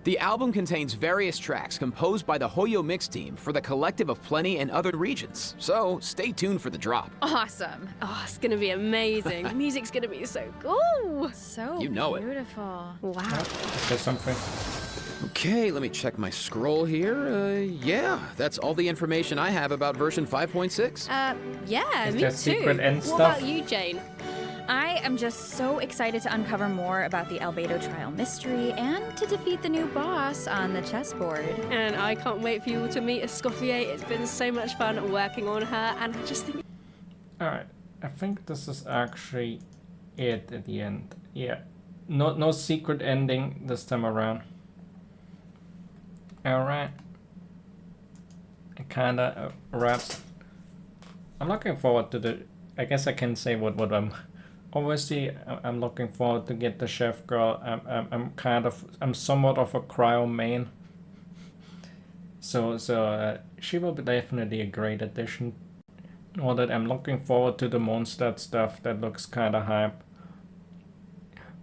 Speaker 6: the album contains various tracks composed by the Hoyo Mix team for the Collective of Plenty and other regions, so stay tuned for the drop.
Speaker 5: Awesome.
Speaker 7: Oh, it's gonna be amazing. The music's gonna be so cool.
Speaker 5: So
Speaker 6: You know it.
Speaker 5: beautiful.
Speaker 7: Wow.
Speaker 1: Is there something?
Speaker 6: Okay, let me check my scroll here. Yeah, that's all the information I have about version 5.6.
Speaker 7: Yeah,
Speaker 1: Is
Speaker 7: me
Speaker 1: there
Speaker 7: too.
Speaker 1: secret end
Speaker 7: What
Speaker 1: stuff?
Speaker 7: about you, Jane?
Speaker 5: I am just so excited to uncover more about the Albedo trial mystery and to defeat the new boss on the chessboard.
Speaker 7: And I can't wait for you all to meet Escoffier. It's been so much fun working on her, and I just think.
Speaker 1: Alright, I think this is actually it at the end. Yeah, no secret ending this time around. Alright. It kinda wraps. I'm looking forward to the. I guess I can say what I'm. Obviously, I'm looking forward to get the chef girl. I'm somewhat of a cryo main. So she will be definitely a great addition. All that I'm looking forward to the MONDSTADT stuff. That looks kind of hype.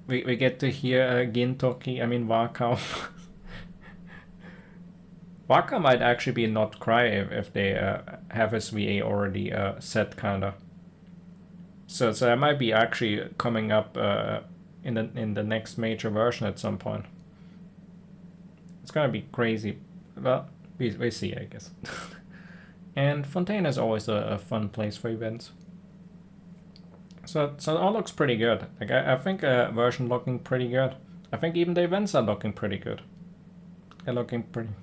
Speaker 1: We get to hear Gintoki. I mean Wakao. Waka might actually be not cry if they have his VA already set kinda. So it might be actually coming up in the next major version at some point. It's gonna be crazy. Well, we see, I guess. And Fontaine is always a fun place for events. So it all looks pretty good. Like I think version looking pretty good. I think even the events are looking pretty good. They're looking pretty.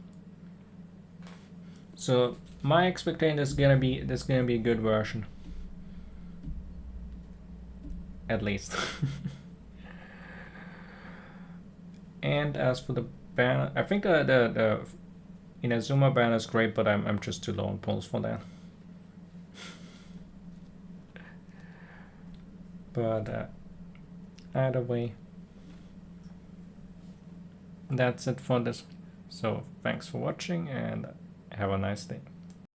Speaker 1: So my expectation is gonna be a good version. At least. And as for the banner, I think the Inazuma banner is great, but I'm just too low on pulls for that. But either way, that's it for this. So thanks for watching and have a nice day.